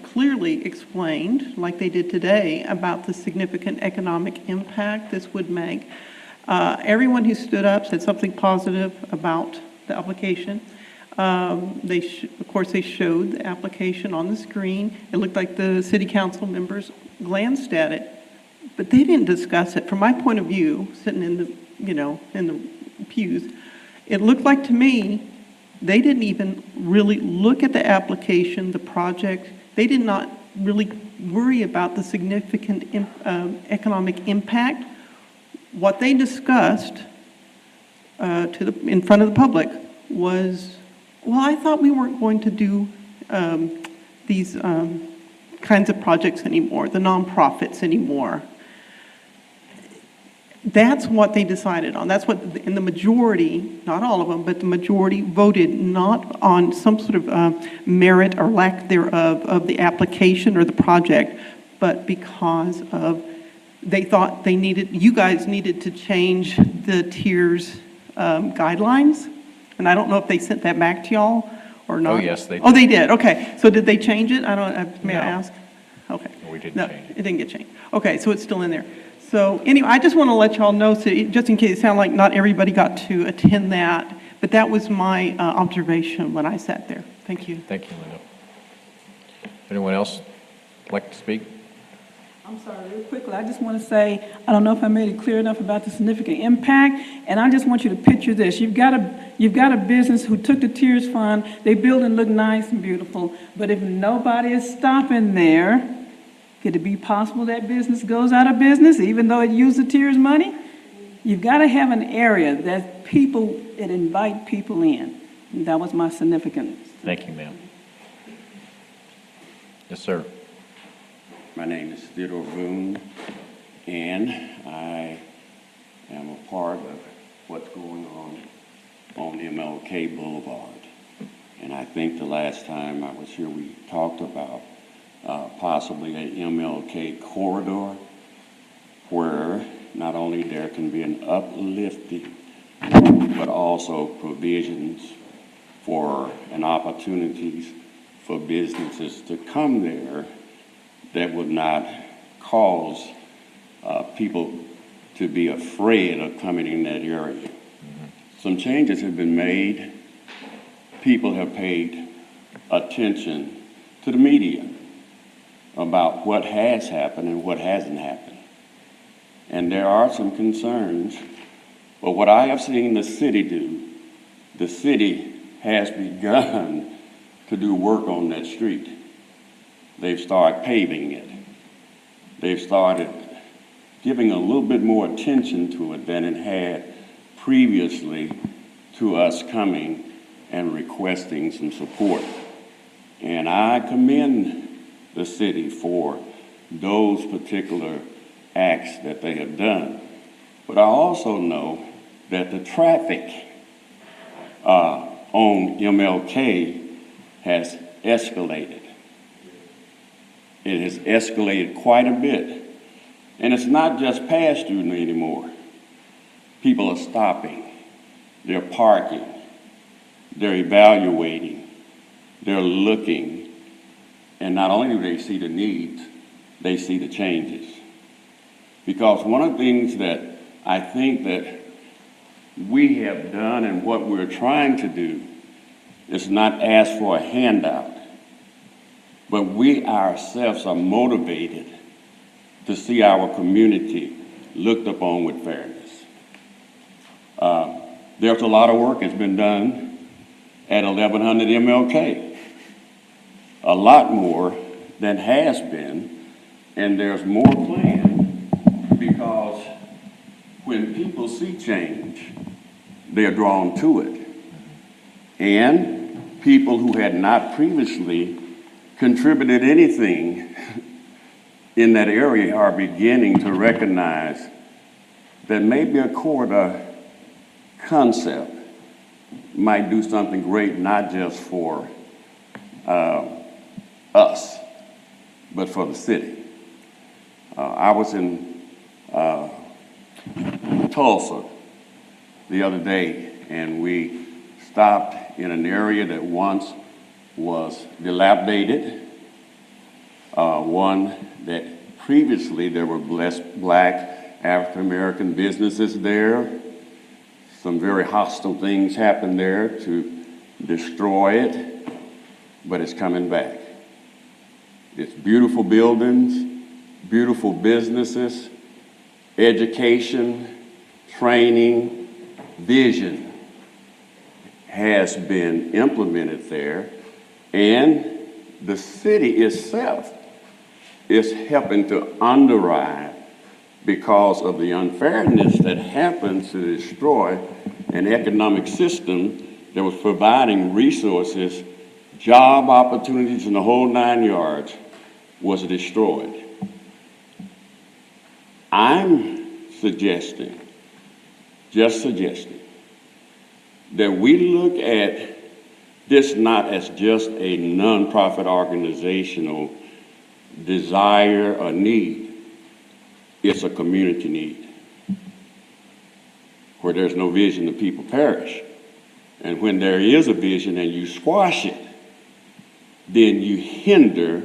clearly explained, like they did today, about the significant economic impact this would make. Everyone who stood up said something positive about the application. Of course, they showed the application on the screen. It looked like the city council members glanced at it, but they didn't discuss it. From my point of view, sitting in the, in the pews, it looked like to me they didn't even really look at the application, the project. They did not really worry about the significant economic impact. What they discussed in front of the public was, well, I thought we weren't going to do these kinds of projects anymore, the nonprofits anymore. That's what they decided on. That's what, in the majority, not all of them, but the majority voted not on some sort of merit or lack thereof of the application or the project, but because of, they thought they needed, you guys needed to change the tiers guidelines. And I don't know if they sent that back to y'all or not. Oh, yes, they did. Oh, they did, okay. So did they change it? May I ask? Okay. We didn't No, change it. it didn't get changed. Okay, so it's still in there. So anyway, I just want to let y'all know, so just in case it sounded like not everybody got to attend that, but that was my observation when I sat there. Thank you. Thank you, Linda. Anyone else like to speak? I'm sorry, real quickly, I just want to say, I don't know if I made it clear enough about the significant impact, and I just want you to picture this. You've got a business who took the Tiers Fund, they build and look nice and beautiful, but if nobody is stopping there, could it be possible that business goes out of business even though it used the Tiers money? You've got to have an area that invite people in. And that was my significance. Thank you, ma'am. Yes, sir. My name is Theodore Boone, and I am a part of what's going on MLK Boulevard. And I think the last time I was here, we talked about possibly an MLK corridor where not only there can be an uplifting, but also provisions for and opportunities for businesses to come there that would not cause people to be afraid of coming in that area. Some changes have been made. People have paid attention to the media about what has happened and what hasn't happened. And there are some concerns, but what I have seen the city do, the city has begun to do work on that street. They've started paving it. They've started giving a little bit more attention to it than it had previously to us coming and requesting some support. And I commend the city for those particular acts that they have done. But I also know that the traffic on MLK has escalated. It has escalated quite a bit. And it's not just pass-through anymore. People are stopping, they're parking, they're evaluating, they're looking, and not only do they see the needs, they see the changes. Because one of the things that I think that we have done and what we're trying to do is not ask for a handout, but we ourselves are motivated to see our community looked upon with fairness. There's a lot of work that's been done at 1100 MLK, a lot more than has been, and there's more planned because when people see change, they are drawn to it. And people who had not previously contributed anything in that area are beginning to recognize that maybe a corridor concept might do something great, not just for us, but for the city. I was in Tulsa the other day, and we stopped in an area that once was dilapidated, one that previously there were black African-American businesses there. Some very hostile things happened there to destroy it, but it's coming back. It's beautiful buildings, beautiful businesses, education, training, vision has been implemented there, and the city itself is helping to underwrite because of the unfairness that happens to destroy an economic system that was providing resources, job opportunities, and the whole 9 yards was destroyed. I'm suggesting, just suggesting, that we look at this not as just a nonprofit organizational desire or need. It's a community need. Where there's no vision, the people perish. And when there is a vision and you squash it, then you hinder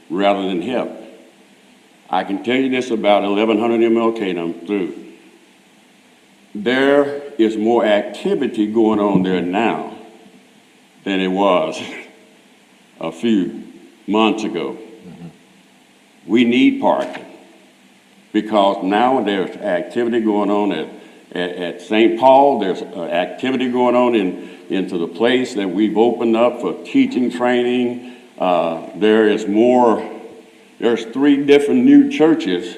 rather than help. I can tell you this about 1100 MLK, and I'm through. There is more activity going on there now than it was a few months ago. We need parking because now there's activity going on at St. Paul. There's activity going on into the place that we've opened up for teaching training. There's 3 different new churches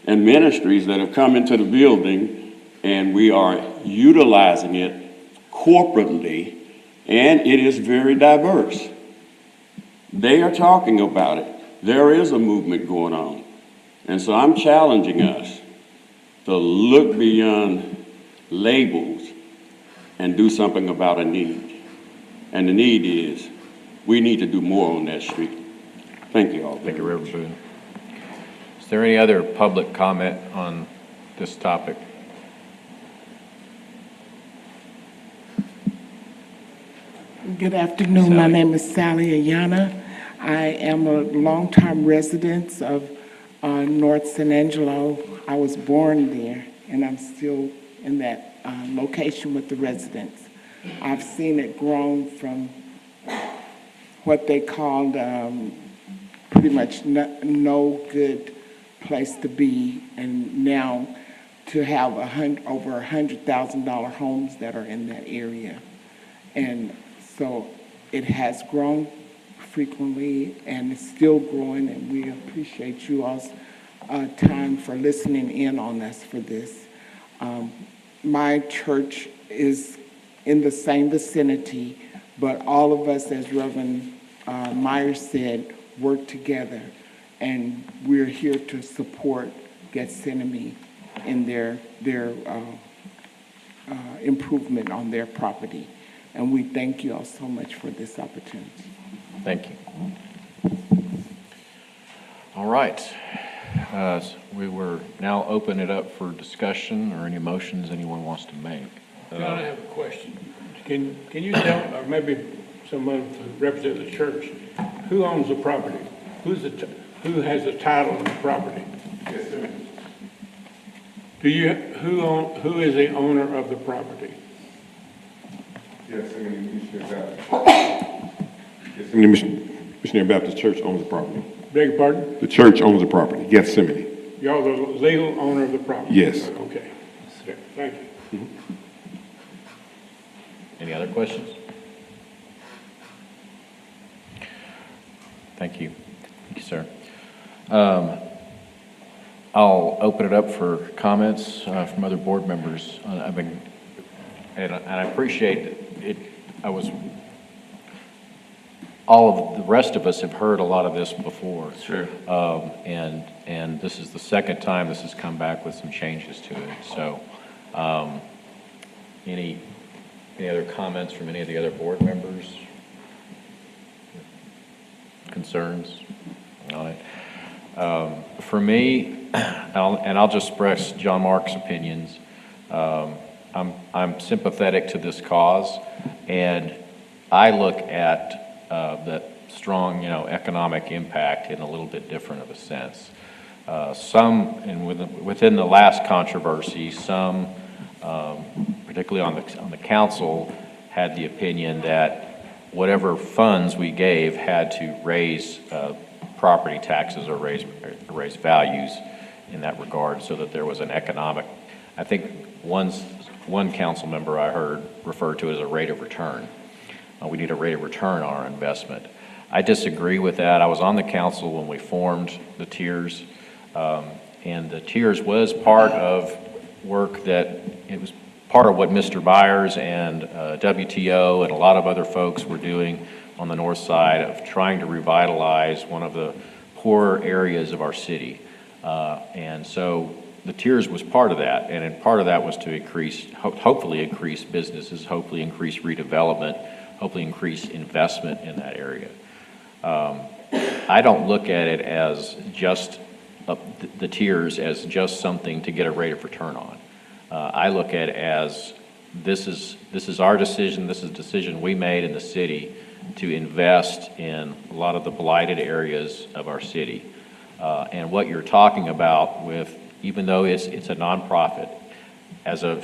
and ministries that have come into the building, and we are utilizing it corporately, and it is very diverse. They are talking about it. There is a movement going on. And so I'm challenging us to look beyond labels and do something about a need. And the need is we need to do more on that street. Thank you all. Thank you, Reverend Boone. Is there any other public comment on this topic? Good afternoon. My name is Sally Ayana. I am a longtime resident of North San Angelo. I was born there, and I'm still in that location with the residents. I've seen it grown from what they called pretty much no good place to be, and now to have over $100,000 homes that are in that area. And so it has grown frequently, and it's still growing, and we appreciate you all's time for listening in on us for this. My church is in the same vicinity, but all of us, as Reverend Myers said, work together, and we're here to support Gethsemane in their improvement on their property. And we thank you all so much for this opportunity. Thank you. All right. We will now open it up for discussion or any motions anyone wants to make. John, I have a question. Can you tell, or maybe someone to represent the church, who owns the property? Who has the title of the property? Yes, sir. Who is the owner of the property? Yes, Missionary Baptist Church owns the property. Beg your pardon? The church owns the property, Gethsemane. Y'all the legal owner of the property? Yes. Okay. Thank you. Any other questions? Thank you. Thank you, sir. I'll open it up for comments from other board members. and I appreciate it, all of the rest of us have heard a lot of this before. Sure. And this is the second time this has come back with some changes to it. So, any other comments from any of the other board members? Concerns on it? For me, I'll just express John Mark's opinions. I'm sympathetic to this cause, and I look at that strong, economic impact in a little bit different of a sense. Within the last controversy, some, particularly on the council, had the opinion that whatever funds we gave had to raise property taxes or raise values in that regard, so that there was an economic. I think one council member I heard referred to it as a rate of return. We need a rate of return on our investment. I disagree with that. I was on the council when we formed the tiers, and the tiers was part of work it was part of what Mr. Byers and WTO and a lot of other folks were doing on the north side of trying to revitalize one of the poorer areas of our city. And so the tiers was part of that, and part of that was to hopefully increase businesses, hopefully increase redevelopment, hopefully increase investment in that area. I don't look at it as just the tiers as just something to get a rate of return on. I look at it as this is our decision. This is a decision we made in the city to invest in a lot of the blighted areas of our city. And what you're talking about with, even though it's a nonprofit, as a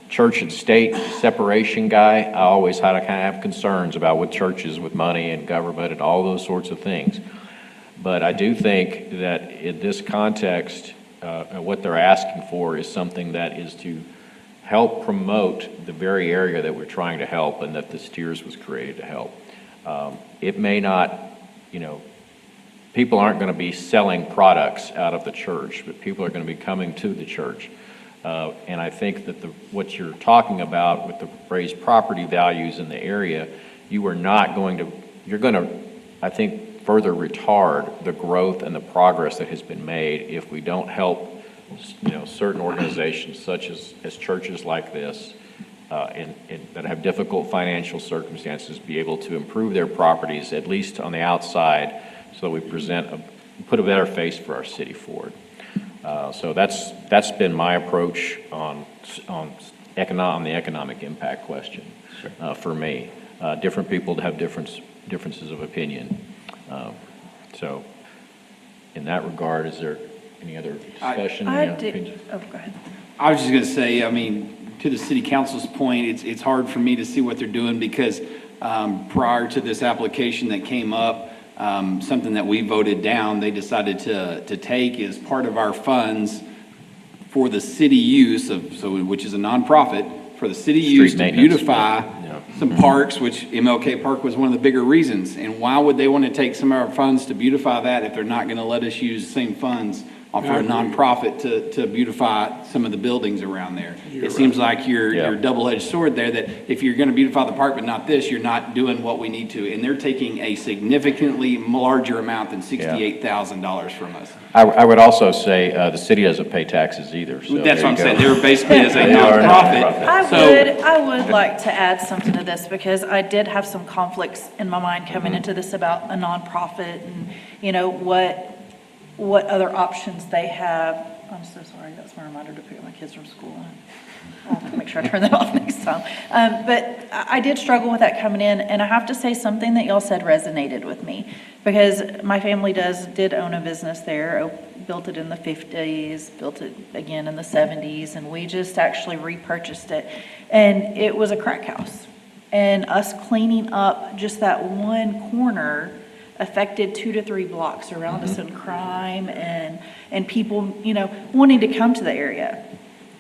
church and state separation guy, I always had to kind of have concerns about with churches, with money and government and all those sorts of things. But I do think that in this context, what they're asking for is something that is to help promote the very area that we're trying to help, and that this tiers was created to help. It may not, people aren't going to be selling products out of the church, but people are going to be coming to the church. And I think that what you're talking about with the raised property values in the area, you're going to, I think, further retard the growth and the progress that has been made if we don't help, certain organizations such as churches like this, that have difficult financial circumstances, be able to improve their properties, at least on the outside, so that we put a better face for our city forward. So that's been my approach on the economic impact question. For me. Different people have differences of opinion. So in that regard, is there any other discussion? Go ahead. I was just going to say, to the city council's point, it's hard for me to see what they're doing because prior to this application that came up, something that we voted down, they decided to take as part of our funds for the city use which is a nonprofit, for the city use to beautify some parks, which MLK Park was one of the bigger reasons. And why would they want to take some of our funds to beautify that if they're not going to let us use the same funds for a nonprofit to beautify some of the buildings around there? It seems like you're a double-edged sword there, that if you're going to beautify the park but not this, you're not doing what we need to. And they're taking a significantly larger amount than $68,000 from us. I would also say the city doesn't pay taxes either. So that's what I'm saying. They're basically as a nonprofit. I would like to add something to this because I did have some conflicts in my mind coming into this about a nonprofit and, what other options they have. I'm so sorry, that's my reminder to pick up my kids from school. I'll have to make sure I turn that off next time. But I did struggle with that coming in, and I have to say something that y'all said resonated with me because my family did own a business there, built it in the 50s, built it again in the 70s, and we just actually repurchased it. And it was a crack house. And us cleaning up just that one corner affected 2 to 3 blocks around us in crime and people, wanting to come to the area.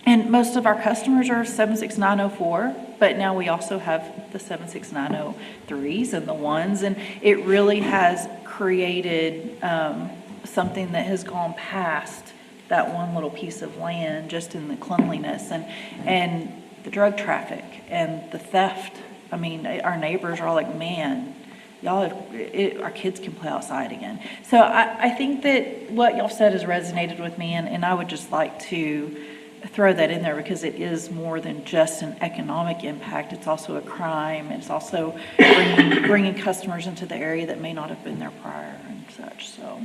And most of our customers are 76904, but now we also have the 76903s and the ones, and it really has created something that has gone past that one little piece of land, just in the cleanliness and the drug traffic and the theft. I mean, our neighbors are all like, man, y'all have, our kids can play outside again. So I think that what y'all said has resonated with me, and I would just like to throw that in there because it is more than just an economic impact. It's also a crime. It's also bringing customers into the area that may not have been there prior and such, so.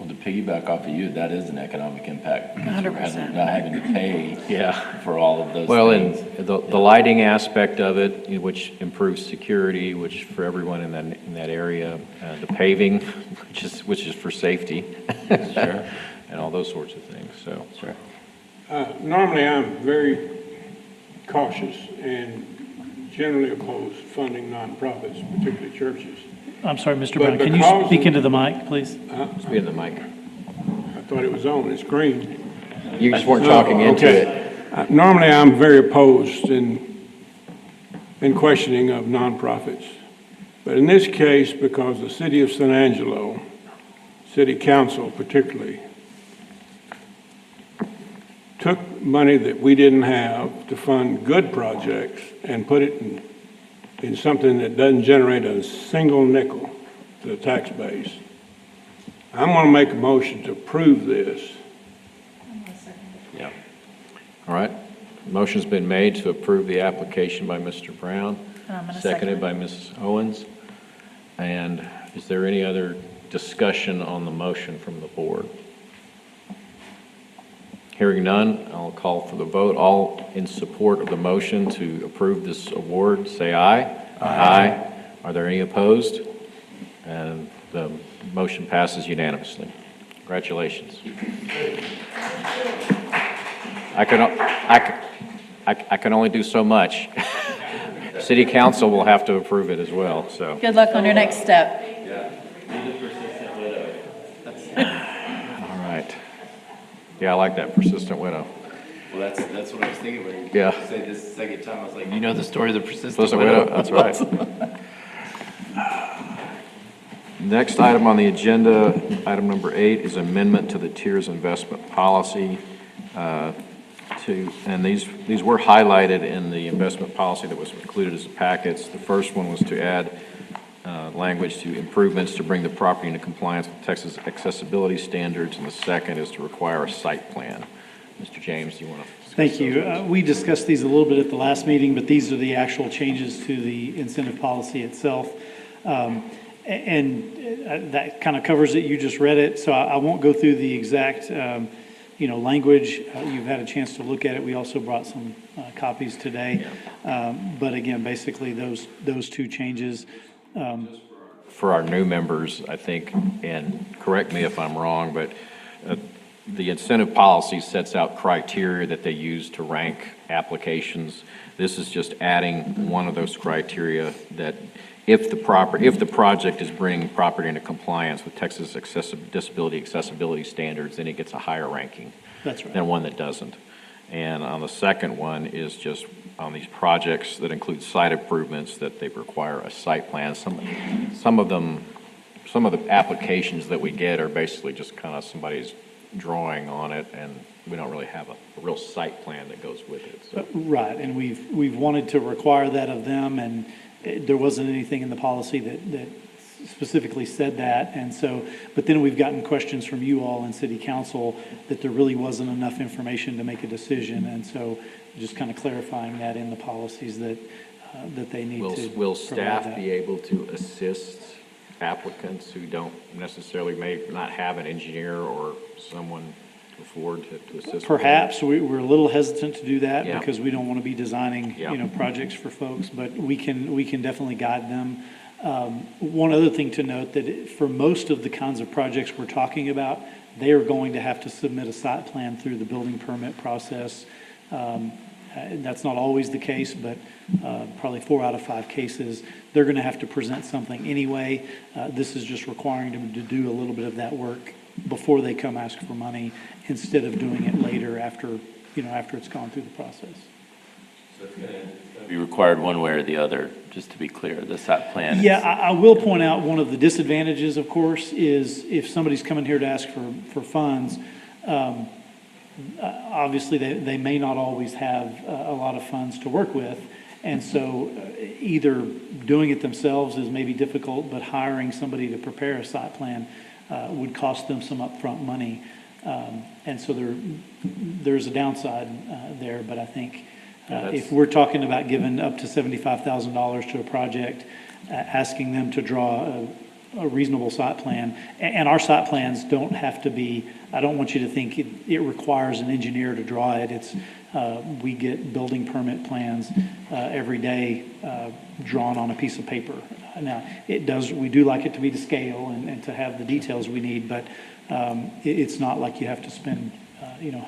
Well, to piggyback off of you, that is an economic impact. because we're 100%. Not having to pay Yeah. for all of those Well, things. and the lighting aspect of it, which improves security, which for everyone in that area, the paving, which is for safety. Sure. And all those sorts of things, so. Sure. Normally, I'm very cautious and generally oppose funding nonprofits, particularly churches. I'm sorry, Mr. But Brown, can you because speak of- into the mic, please? Speak in the mic. I thought it was on, it's green. You just weren't talking into Okay. it. Normally, I'm very opposed in questioning of nonprofits. But in this case, because the city of San Angelo, city council particularly, took money that we didn't have to fund good projects and put it in something that doesn't generate a single nickel to the tax base. I'm going to make a motion to approve this. Yeah. All right. Motion's been made to approve the application by Mr. Brown, I'm gonna seconded second by Mrs. Owens. And is there any other discussion on the motion from the board? Hearing none, I'll call for the vote. All in support of the motion to approve this award, say aye. Aye. Are there any opposed? And the motion passes unanimously. Congratulations. I can only do so much. City council will have to approve it as well, so. Good luck on your next step. All right. Yeah, I like that, persistent widow. Well, that's what I was thinking when you Yeah. said this the second time. I was like, you know the story of the persistent Persistent widow? widow, that's right. Next item on the agenda, item number 8, is amendment to the tiers investment policy. And these were highlighted in the investment policy that was included as packets. The first one was to add language to improvements to bring the property into compliance with Texas accessibility standards, and the second is to require a site plan. Mr. James, do you want to discuss Thank you. those? We discussed these a little bit at the last meeting, but these are the actual changes to the incentive policy itself. And that kind of covers it. You just read it, so I won't go through the exact, language. You've had a chance to look at it. We also brought some copies today. But again, basically those two changes. For our new members, I think, and correct me if I'm wrong, but the incentive policy sets out criteria that they use to rank applications. This is just adding one of those criteria that if the project is bringing property into compliance with Texas disability accessibility standards, then it gets a higher ranking. That's right. Than one that doesn't. And on the second one is just on these projects that include site improvements that they require a site plan. Some of the applications that we get are basically just kind of somebody's drawing on it, and we don't really have a real site plan that goes with it. So. Right, and we've wanted to require that of them, and there wasn't anything in the policy that specifically said that, and so, but then we've gotten questions from you all in city council that there really wasn't enough information to make a decision, and so just kind of clarifying that in the policies that they need to. Will provide staff that. be able to assist applicants who don't necessarily may not have an engineer or someone to afford to assist? with Perhaps, we're a little hesitant to do that Yeah. because we don't want to be designing, Yeah. projects for folks, but we can definitely guide them. One other thing to note, that for most of the kinds of projects we're talking about, they are going to have to submit a site plan through the building permit process. That's not always the case, but probably 4 out of 5 cases, they're going to have to present something anyway. This is just requiring them to do a little bit of that work before they come ask for money, instead of doing it later after it's gone through the process. So it's going to be required one way or the other, just to be clear, the site plan. Yeah, I will point out one of the disadvantages, of course, is if somebody's coming here to ask for funds, obviously, they may not always have a lot of funds to work with. And so either doing it themselves is maybe difficult, but hiring somebody to prepare a site plan would cost them some upfront money. And so there's a downside there, but I think if we're talking about giving up to $75,000 to a project, asking them to draw a reasonable site plan, and our site plans don't have to be, I don't want you to think it requires an engineer to draw it. It's, we get building permit plans every day drawn on a piece of paper. Now, we do like it to be to scale and to have the details we need, but it's not like you have to spend,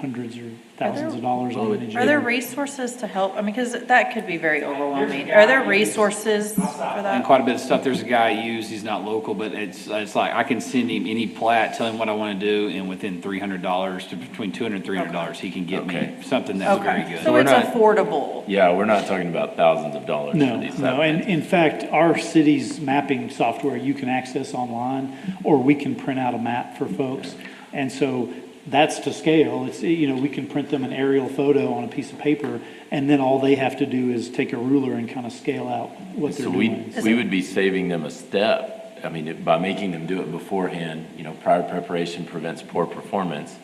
hundreds or thousands of dollars on an engineer. Are there resources to help? I mean, because that could be very overwhelming. Are there resources for And that? quite a bit of stuff, there's a guy I use, he's not local, but it's like, I can send him any plat, tell him what I want to do, and within $300 to between $200 and $300, he can get me something that's very good. So it's affordable. Yeah, we're not talking about thousands of dollars for No, these. no, and in fact, our city's mapping software you can access online, or we can print out a map for folks. And so that's to scale. It's, we can print them an aerial photo on a piece of paper, and then all they have to do is take a ruler and kind of scale out what they're So doing. we would be saving them a step. I mean, by making them do it beforehand, prior preparation prevents poor performance.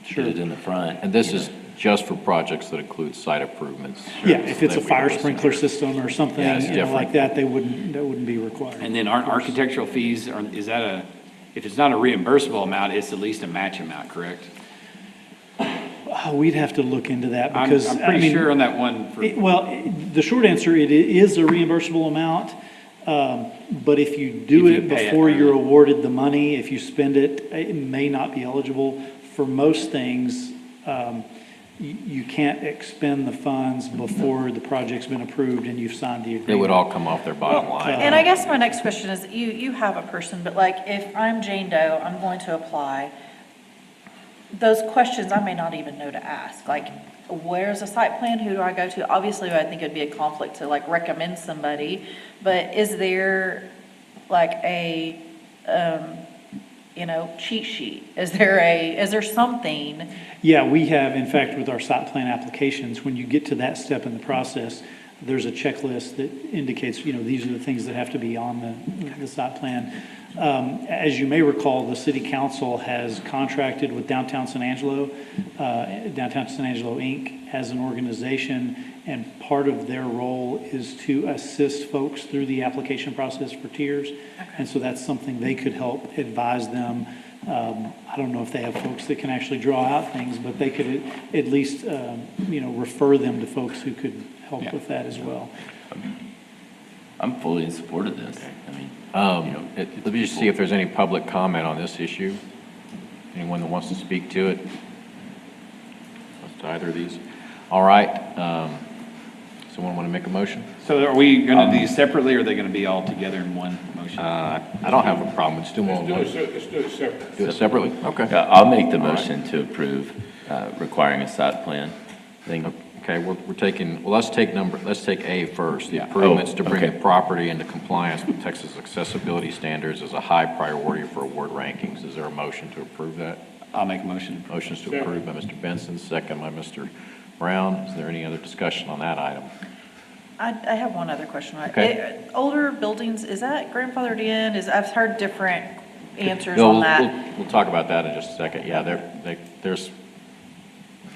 Sure. Get it in the front. And this is just for projects that include site improvements. Yeah, if it's that a we fire listen sprinkler to. system or something, Yeah, it's different. like that, that wouldn't be required. And then architectural fees, if it's not a reimbursable amount, it's at least a match amount, correct? We'd have to look into that because. I'm pretty sure on that one. The short answer, it is a reimbursable amount. But if you do If you it pay it before early. you're awarded the money, if you spend it, it may not be eligible. For most things, you can't expend the funds before the project's been approved and you've signed the agreement. It would all come off their bottom line. And I guess my next question is, you have a person, but like, if I'm Jane Doe, I'm going to apply, those questions I may not even know to ask, like, where's a site plan, who do I go to? Obviously, I think it'd be a conflict to like recommend somebody, but is there like a, cheat sheet? Is there something? Yeah, we have, in fact, with our site plan applications, when you get to that step in the process, there's a checklist that indicates, these are the things that have to be on the site plan. As you may recall, the city council has contracted with Downtown San Angelo. Downtown San Angelo, Inc. as an organization, and part of their role is to assist folks through the application process for tiers. And so that's something they could help advise them. I don't know if they have folks that can actually draw out things, but they could at least, refer them to folks who could help with that as well. I'm fully in support of this. Let me just see if there's any public comment on this issue. Anyone that wants to speak to it? To either of these? All right. Someone want to make a motion? So are we going to do these separately, or are they going to be all together in one motion? I don't have a problem. Let's do them all in one. Let's do it separately. Do it separately? Okay. Yeah, I'll make the motion to approve requiring a site plan. Okay, let's take A first. The improvements to bring the property into compliance with Texas accessibility standards is a high priority for award rankings. Is there a motion to approve that? I'll make a motion. Motion's to approve by Mr. Benson, second by Mr. Brown. Is there any other discussion on that item? I have one other question. Okay. Older buildings, is that grandfathered in? I've heard different answers No, on that. We'll talk about that in just a second. Yeah, there's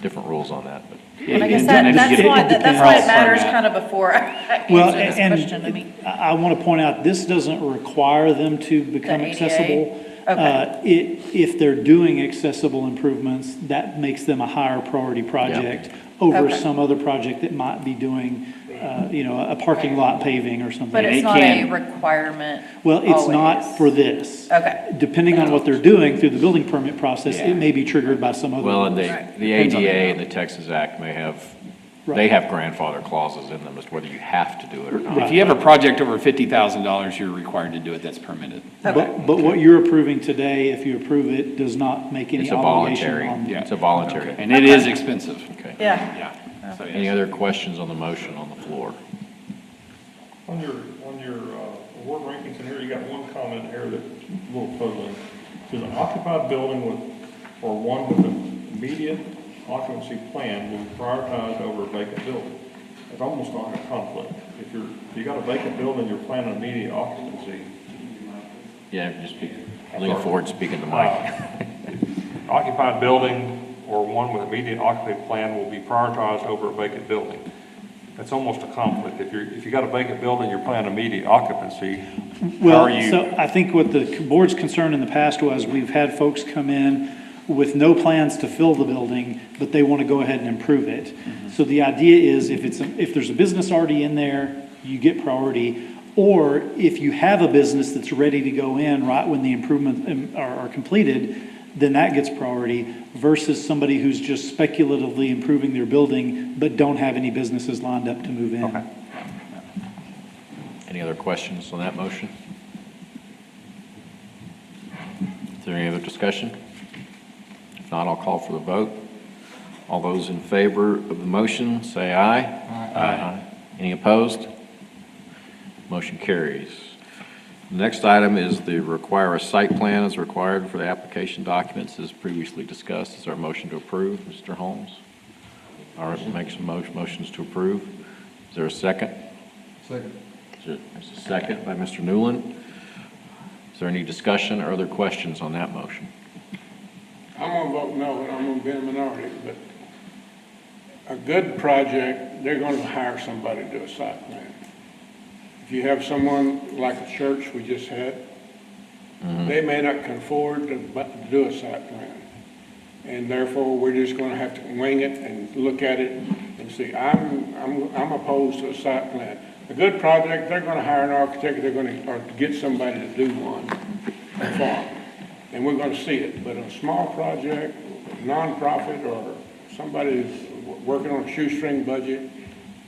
different rules on that, but. And I guess that's why it matters kind of before I answer this question. I want to point out, this doesn't require them to become ADA? accessible. Okay. If they're doing accessible improvements, that makes them a higher priority project over some other project that might be doing, a parking lot paving or something. But it's not a requirement. Well, it's always. not for this. Okay. Depending on what they're doing through the building permit process, it may be triggered by some other. Well, and rules. the ADA and the Texas Act may have, they have grandfather clauses in them as to whether you have to do it or not. If you have a project over $50,000, you're required to do it, that's permitted. But what you're approving today, if you approve it, does not make any It's a obligation voluntary, on. it's a voluntary. And it is expensive. Okay. Yeah. So, yes. Any other questions on the motion on the floor? On your award rankings in here, you got one comment here that's a little puzzling. There's an occupied building or one with an immediate occupancy plan will be prioritized over a vacant building. It's almost like a conflict. If you got a vacant building, you're planning immediate occupancy. Yeah, just lean forward, speak in the mic. Occupied building or one with immediate occupancy plan will be prioritized over a vacant building. That's almost a conflict. If you got a vacant building, you're planning immediate occupancy. How Well, are you? so I think what the board's concern in the past was, we've had folks come in with no plans to fill the building, but they want to go ahead and improve it. So the idea is, if there's a business already in there, you get priority. Or if you have a business that's ready to go in right when the improvements are completed, then that gets priority, versus somebody who's just speculatively improving their building but don't have any businesses lined up to move in. Okay. Any other questions on that motion? Is there any other discussion? If not, I'll call for the vote. All those in favor of the motion, say aye. Aye. Any opposed? Motion carries. The next item is the require a site plan is required for the application documents as previously discussed. Is there a motion to approve, Mr. Holmes? All right, we'll make some motions to approve. Is there a second? Second. There's a second by Mr. Newland. Is there any discussion or other questions on that motion? I'm gonna vote no, and I'm gonna be in the minority, but a good project, they're gonna hire somebody to do a site plan. If you have someone like a church we just had, they may not can afford to do a site plan. And therefore, we're just gonna have to wing it and look at it and see. I'm opposed to a site plan. A good project, they're gonna hire an architect, or get somebody to do one for them. And we're gonna see it. But a small project, nonprofit, or somebody working on a shoestring budget,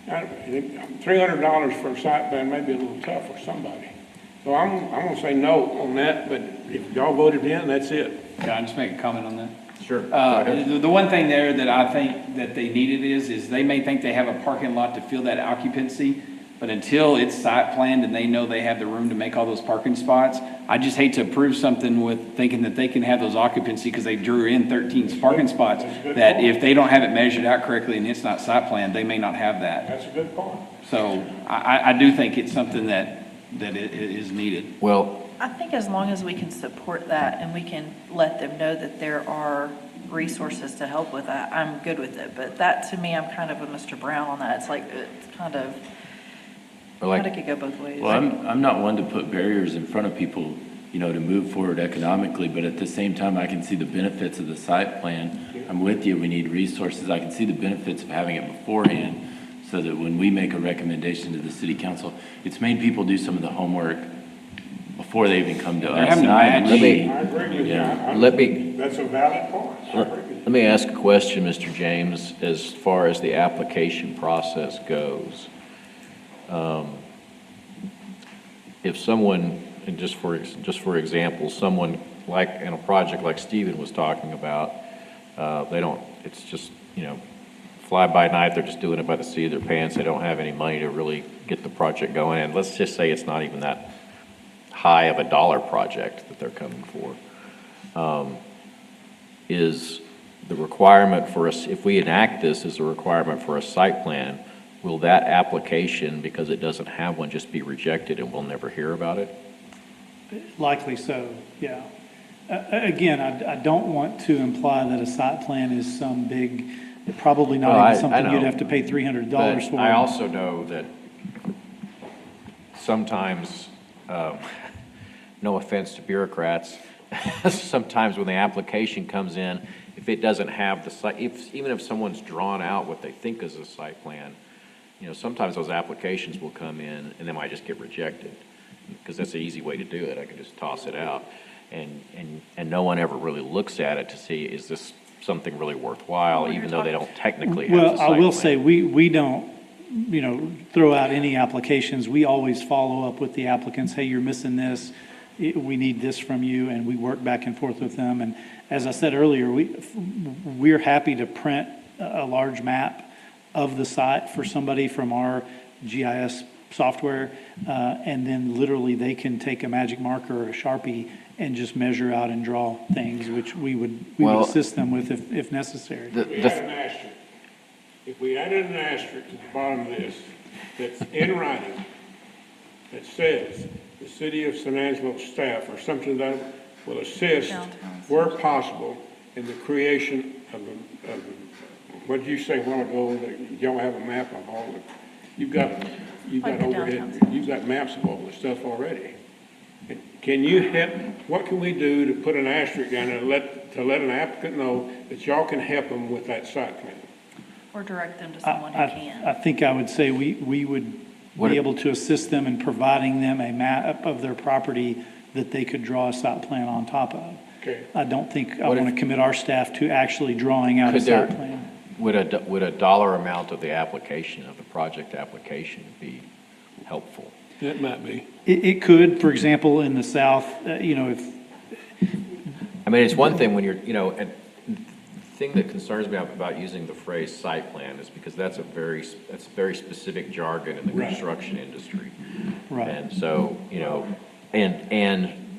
$300 for a site plan may be a little tough for somebody. So I'm gonna say no on that, but if y'all voted in, that's it. Can I just make a comment on that? Sure. The one thing there that I think that they needed is they may think they have a parking lot to fill that occupancy, but until it's site planned and they know they have the room to make all those parking spots, I just hate to approve something with thinking that they can have those occupancy because they drew in 13 parking spots, that if they don't have it measured out correctly and it's not site planned, they may not have that. That's a good point. So I do think it's something that it is needed. Well, I think as long as we can support that and we can let them know that there are resources to help with that, I'm good with it. But that, to me, I'm kind of with Mr. Brown on that. It's like, it's kind of could go both ways. Well, I'm not one to put barriers in front of people, to move forward economically, but at the same time, I can see the benefits of the site plan. I'm with you, we need resources. I can see the benefits of having it beforehand, so that when we make a recommendation to the city council, it's made people do some of the homework before they even come to us. I agree with you. That's a valid point. Let me ask a question, Mr. James, as far as the application process goes. If someone, and just for example, someone like in a project like Stephen was talking about, it's just, fly by night, they're just doing it by the seat of their pants. They don't have any money to really get the project going. And let's just say it's not even that high of a dollar project that they're coming for. Is the requirement for us, if we enact this as a requirement for a site plan, will that application, because it doesn't have one, just be rejected and we'll never hear about it? Likely so, yeah. Again, I don't want to imply that a site plan is some big, probably not even something you'd have to pay $300 for. I also know that sometimes, no offense to bureaucrats, sometimes when the application comes in, if it doesn't have the site, even if someone's drawn out what they think is a site plan, sometimes those applications will come in and they might just get rejected, because that's an easy way to do it. I can just toss it out, and no one ever really looks at it to see, is this something really worthwhile, even though they don't technically have the site plan. Well, I will say, we don't, throw out any applications. We always follow up with the applicants. Hey, you're missing this. We need this from you, and we work back and forth with them. And as I said earlier, we're happy to print a large map of the site for somebody from our GIS software, and then literally they can take a magic marker or a Sharpie and just measure out and draw things, which we would Well, assist them with if necessary. We had an asterisk. If we added an asterisk to the bottom of this, that's in writing, that says, the city of San Angelo staff or something that will assist where possible in the creation of what did you say a while ago, that y'all have a map of all the, you've got overhead, you've got maps of all this stuff already. Can you help, what can we do to put an asterisk down and let an applicant know that y'all can help them with that site plan? Or direct them to someone who can. I think I would say we would be able to assist them in providing them a map of their property that they could draw a site plan on top of. Okay. I don't think I want to commit our staff to actually drawing out a site plan. Would a dollar amount of the application, of the project application be helpful? It might be. It could, for example, in the south, if. I mean, it's one thing when you're, and the thing that concerns me about using the phrase site plan is because that's very specific jargon in the construction industry. Right. And so, and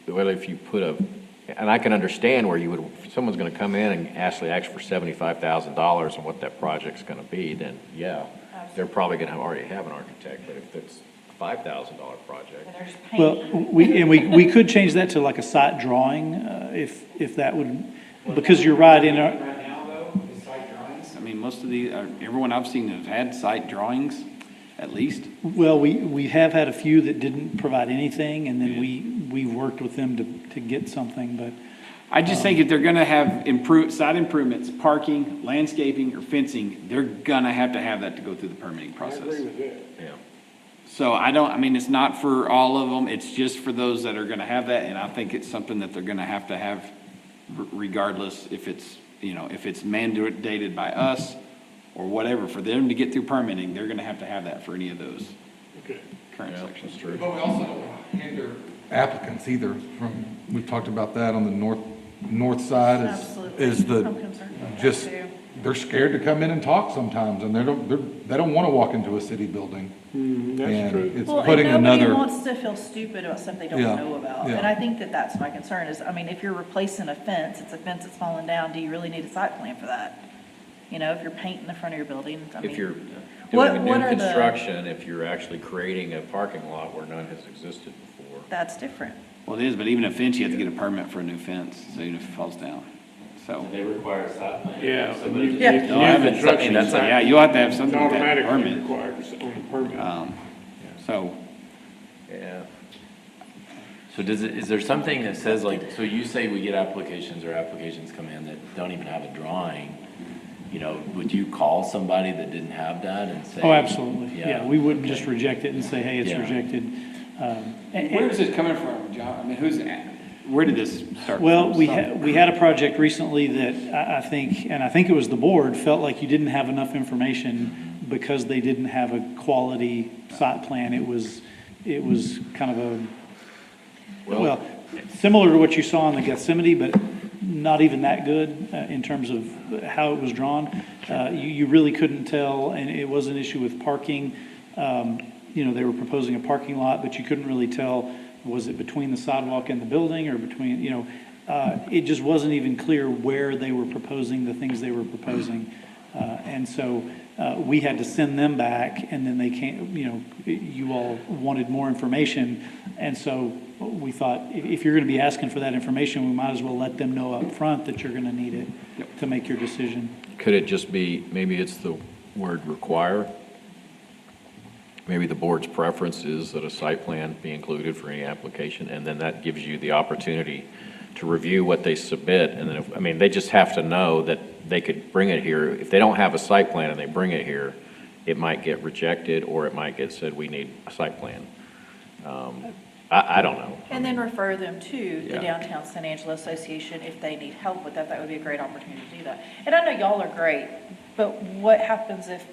well, if you put and I can understand where if someone's gonna come in and actually ask for $75,000 and what that project's gonna be, then yeah, they're probably gonna already have an architect, but if it's $5,000 project. Well, we could change that to like a site drawing, if that would, because you're right in our. Right now, though, is site drawings, I mean, most of everyone I've seen has had site drawings, at least. Well, we have had a few that didn't provide anything, and then we worked with them to get something, but. I just think if they're gonna have site improvements, parking, landscaping, or fencing, they're gonna have that to go through the permitting process. I agree with that. Yeah. So it's not for all of them, it's just for those that are gonna have that, and I think it's something that they're gonna have regardless if it's mandated by us or whatever, for them to get through permitting, they're gonna have that for any of those current sections. That's true. But we also don't want to hinder applicants either we've talked about that on the north side Absolutely. is the, I'm concerned about that just, too. they're scared to come in and talk sometimes, and they don't want to walk into a city building. That's true. It's Well, putting and nobody another. wants to feel stupid about stuff they don't Yeah, know about. yeah. And I think that's my concern is, if you're replacing a fence, it's a fence that's falling down, do you really need a site plan for that? If you're painting the front of your building, If you're what doing a new are the- construction, if you're actually creating a parking lot where none has existed before. that's different. Well, it is, but even a fence, you have to get a permit for a new fence, so even if it falls down, so. They require a site plan. Yeah. Somebody you- just- No, I haven't, yeah, you'll have to have It's something with that automatically permit. required on the permit. So, Yeah. So is there something that says so you say we get applications come in that don't even have a drawing, would you call somebody that didn't have that and say? Oh, absolutely. Yeah, we wouldn't just reject it and say, hey, it's Yeah. rejected. where is this coming from, John? Where did this start from? Well, we had a project recently that I think it was the board, felt like you didn't have enough information because they didn't have a quality site plan. It was kind of well, similar to what you saw in the Gethsemane, but not even that good in terms of how it was drawn. You really couldn't tell, and it was an issue with parking. They were proposing a parking lot, but you couldn't really tell, was it between the sidewalk and the building or between, it just wasn't even clear where they were proposing the things they were proposing. And so we had to send them back, and then they came, you all wanted more information. And so we thought, if you're going to be asking for that information, we might as well let them know up front that you're going to need it to make your decision. Could it just be, maybe it's the word require? Maybe the board's preference is that a site plan be included for any application, and then that gives you the opportunity to review what they submit, and then they just have to know that they could bring it here. If they don't have a site plan and they bring it here, it might get rejected, or it might get said, we need a site plan. I don't know. And then refer them to the Yeah. Downtown San Angelo Association if they need help with that. That would be a great opportunity to do that. And I know y'all are great, but what happens if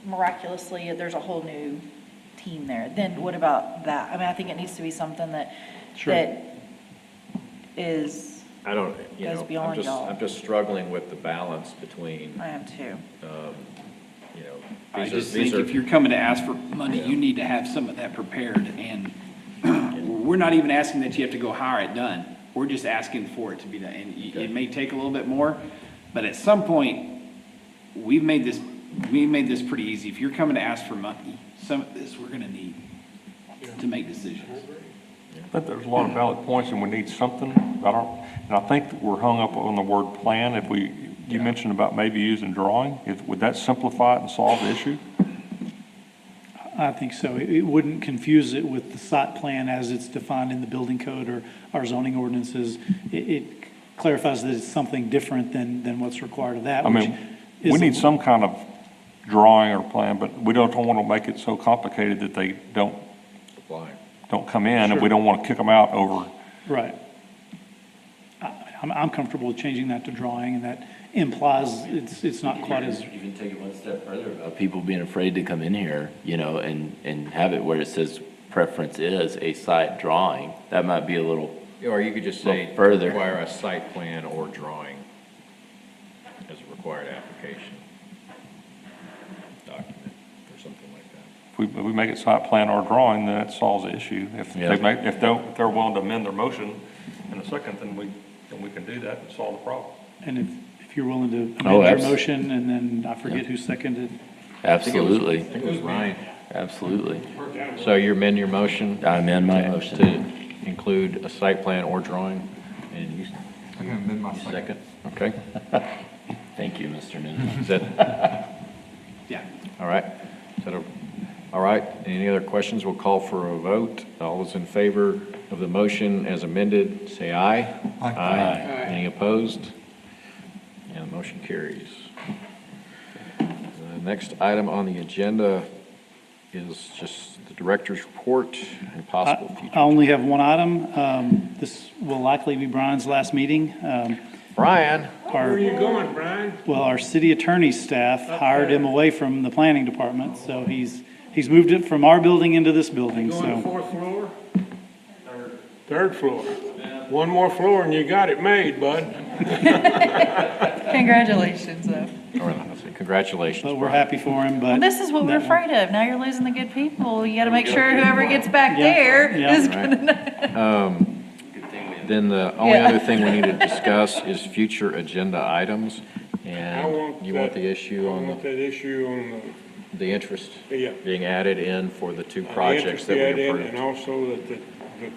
miraculously there's a whole new team there? Then what about that? I think it needs to be something that, Sure. that is, I don't, goes beyond y'all. I'm just struggling with the balance between, I am too. I These are- just these think are- if you're coming to ask for money, you need to have some of that prepared, and we're not even asking that you have to go hire it done. We're just asking for it to be done, and it may take a little bit more, but at some point, we've made this pretty easy. If you're coming to ask for money, some of this we're gonna need to make decisions. I think there's a lot of valid points and we need something. And I think that we're hung up on the word plan. If you mentioned about maybe using drawing, would that simplify it and solve the issue? I think so. It wouldn't confuse it with the site plan as it's defined in the building code or our zoning ordinances. It clarifies that it's something different than what's required of that. I mean, we need some kind of drawing or plan, but we don't want to make it so complicated that they don't come in, and we don't want to kick them out over. Right. I'm comfortable with changing that to drawing, and that implies it's not quite as. Even take it one step further about people being afraid to come in here, and have it where it says preference is a site drawing. That might be a little. Or you could just say further. require a site plan or drawing as a required application document or something like that. If we make it site plan or drawing, then it solves the issue. If they're willing to amend their motion in a second, then we can do that and solve the problem. And if you're willing to amend your motion, and then I forget who seconded. Absolutely. I think it was Ryan. Absolutely. So you amend your motion? I amend my motion. To include a site plan or drawing, and you. I'm gonna amend my second. Okay. Thank you, Mr. Newman. Is that? Yeah. All right. Is that all right? Any other questions? We'll call for a vote. All those in favor of the motion as amended, say aye. Aye. Any opposed? And the motion carries. The next item on the agenda is just the director's report and possible future. I only have one item. This will likely be Brian's last meeting. Brian? Where are you going, Brian? Well, our city attorney's staff hired him away from the planning department, so he's moved it from our building into this building, Going to so. fourth floor? Third floor. One more floor and you got it made, bud. Congratulations, though. All right, let's see. Congratulations. But we're happy for him, but. This is what we're afraid of. Now you're losing the good people. You got to make sure whoever gets back Yeah, there yeah. is Right. gonna. Then the only Yeah. other thing we need to discuss is future agenda items. I And want you want that- the issue I on want that issue on the interest Yeah. being added in for the two the projects interest that add we in, approved. and also that the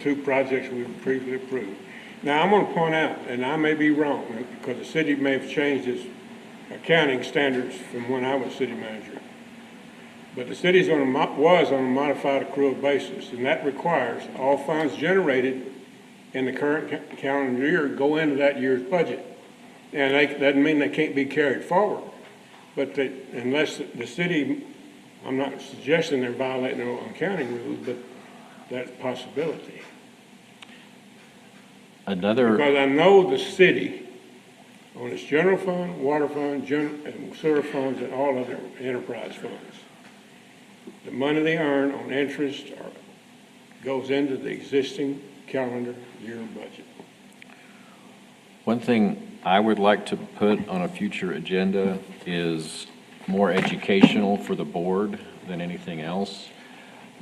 two projects we've previously approved. Now, I'm gonna point out, and I may be wrong, because the city may have changed its accounting standards from when I was city manager. But the city's was on a modified accrual basis, and that requires all funds generated in the current calendar year go into that year's budget. And that doesn't mean they can't be carried forward. But unless the city, I'm not suggesting they're violating their own accounting rules, but that's a possibility. Another, Because I know the city, on its general fund, water fund, and sewer funds, and all other enterprise funds, the money they earn on interest goes into the existing calendar year budget. one thing I would like to put on a future agenda is more educational for the board than anything else.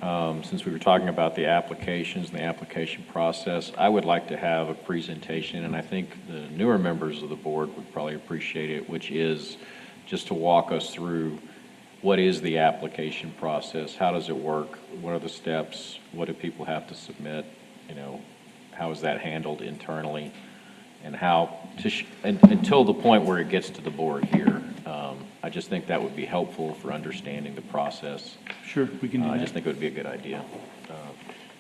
Since we were talking about the applications and the application process, I would like to have a presentation, and I think the newer members of the board would probably appreciate it, which is just to walk us through what is the application process, how does it work, what are the steps, what do people have to submit, how is that handled internally, and how, until the point where it gets to the board here. I just think that would be helpful for understanding the process. Sure, we can do I that. just think it would be a good idea.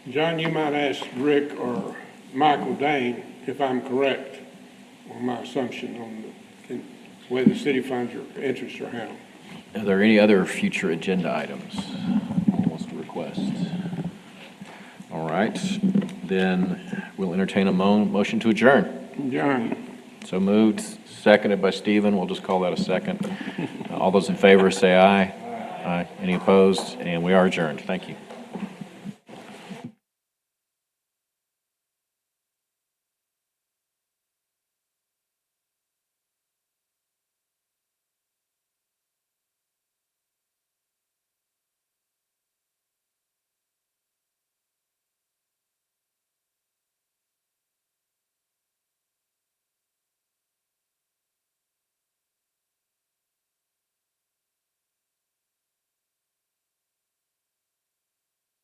John, you might ask Rick or Michael Dane if I'm correct on my assumption on the way the city funds or interests are handled. Are there any other future agenda items anyone wants to request? All right, then we'll entertain a motion to adjourn. John. So moved, seconded by Stephen. We'll just call that a second. All those in favor say aye. Aye. Any opposed? And we are adjourned. Thank you.